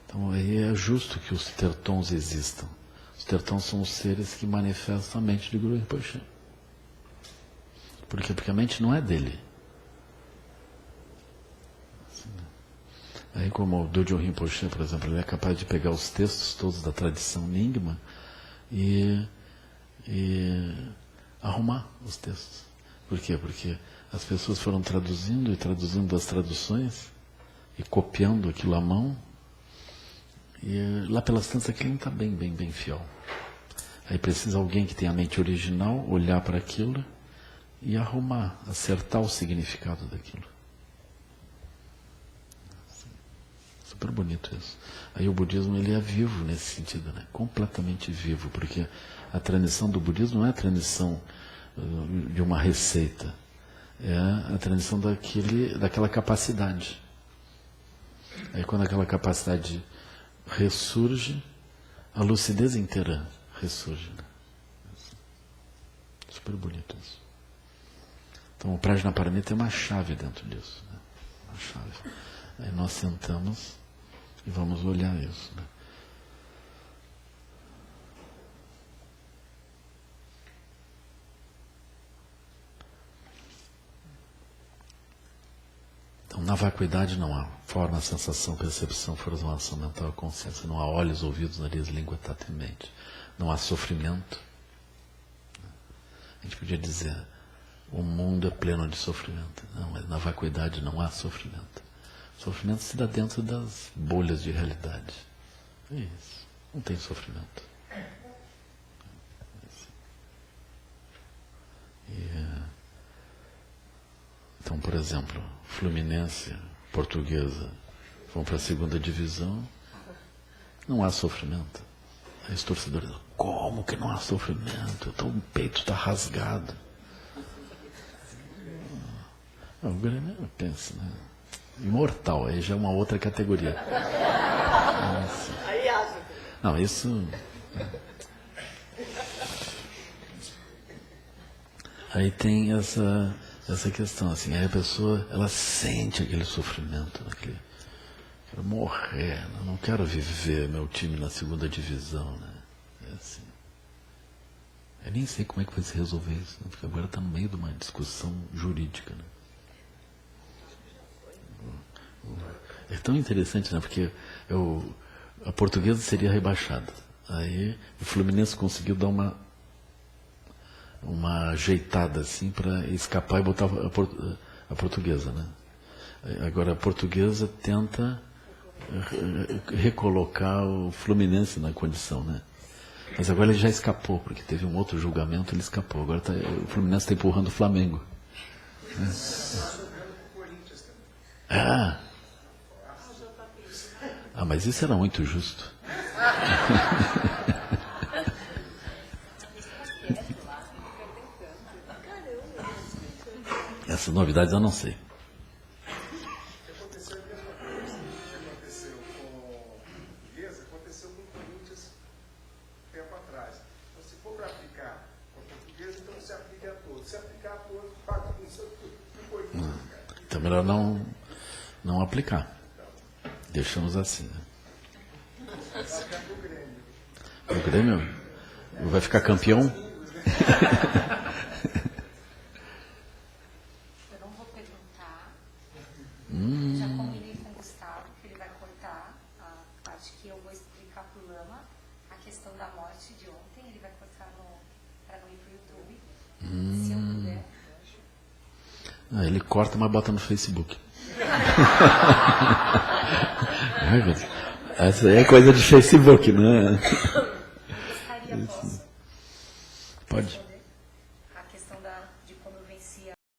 Então aí é justo que os tertons existam. Os tertons são os seres que manifestam a mente de Guru Rinpoche. Por quê? Porque a mente não é dele. Assim, né? Aí como o Dojo Rinpoche, por exemplo, ele é capaz de pegar os textos todos da tradição Nyingma e arrumar os textos. Por quê? Porque as pessoas foram traduzindo e traduzindo as traduções e copiando aquilo à mão e lá pelas tantas aquilo não está bem fiel. Aí precisa alguém que tenha a mente original olhar para aquilo e arrumar, acertar o significado daquilo. Super bonito isso. Aí o budismo ele é vivo nesse sentido, né? Completamente vivo, porque a tradição do budismo não é a tradição de uma receita, é a tradição daquela capacidade. Aí quando aquela capacidade ressurge, a lucidez inteira ressurge. Né? Super bonito isso. Então o Prajnaparamita é uma chave dentro disso. Né? Uma chave. Aí nós sentamos e vamos olhar isso. Né? Então, na vacuidade não há forma, sensação, percepção, formação mental, consciência. Não há olhos, ouvidos, nariz, língua, tato e mente. Não há sofrimento. A gente podia dizer, o mundo é pleno de sofrimento. Não, mas na vacuidade não há sofrimento. O sofrimento se dá dentro das bolhas de realidade. É isso. Não tem sofrimento. Então, por exemplo, Fluminense, Portuguesa, vão para a segunda divisão, não há sofrimento. Aí os torcedores dizem, como que não há sofrimento? O peito está rasgado. O Grêmio, pensa, né? Imortal, aí já é uma outra categoria. Não, isso... Aí tem essa questão, assim, aí a pessoa, ela sente aquele sofrimento, quero morrer, não quero viver meu time na segunda divisão, né? É assim. Eu nem sei como é que vai se resolver isso, né? Porque agora está no meio de uma discussão jurídica, né? É tão interessante, né? Porque a Portuguesa seria rebaixada. Aí o Fluminense conseguiu dar uma ajeitada assim para escapar e botar a Portuguesa, né? Agora a Portuguesa tenta recolocar o Fluminense na condição, né? Mas agora ele já escapou, porque teve um outro julgamento, ele escapou. Agora o Fluminense está empurrando o Flamengo. Né? Mas isso era muito justo. Essas novidades eu não sei. Aconteceu a mesma coisa. Aconteceu com o português, aconteceu com o Corinthians tempo atrás. Então, se for para aplicar com o português, então se aplica a todos. Se aplicar a todos, bagunça tudo. Então melhor não aplicar. Deixamos assim. Né? O Grêmio vai ficar campeão? Eu não vou perguntar. Já combinei com o Gustavo que ele vai cortar a parte que eu vou explicar pro Lama a questão da morte de ontem. Ele vai cortar para não ir pro YouTube. Se eu puder. Ele corta, mas bota no Facebook. Essa aí é coisa de Facebook, né? Gostaria, posso? Pode.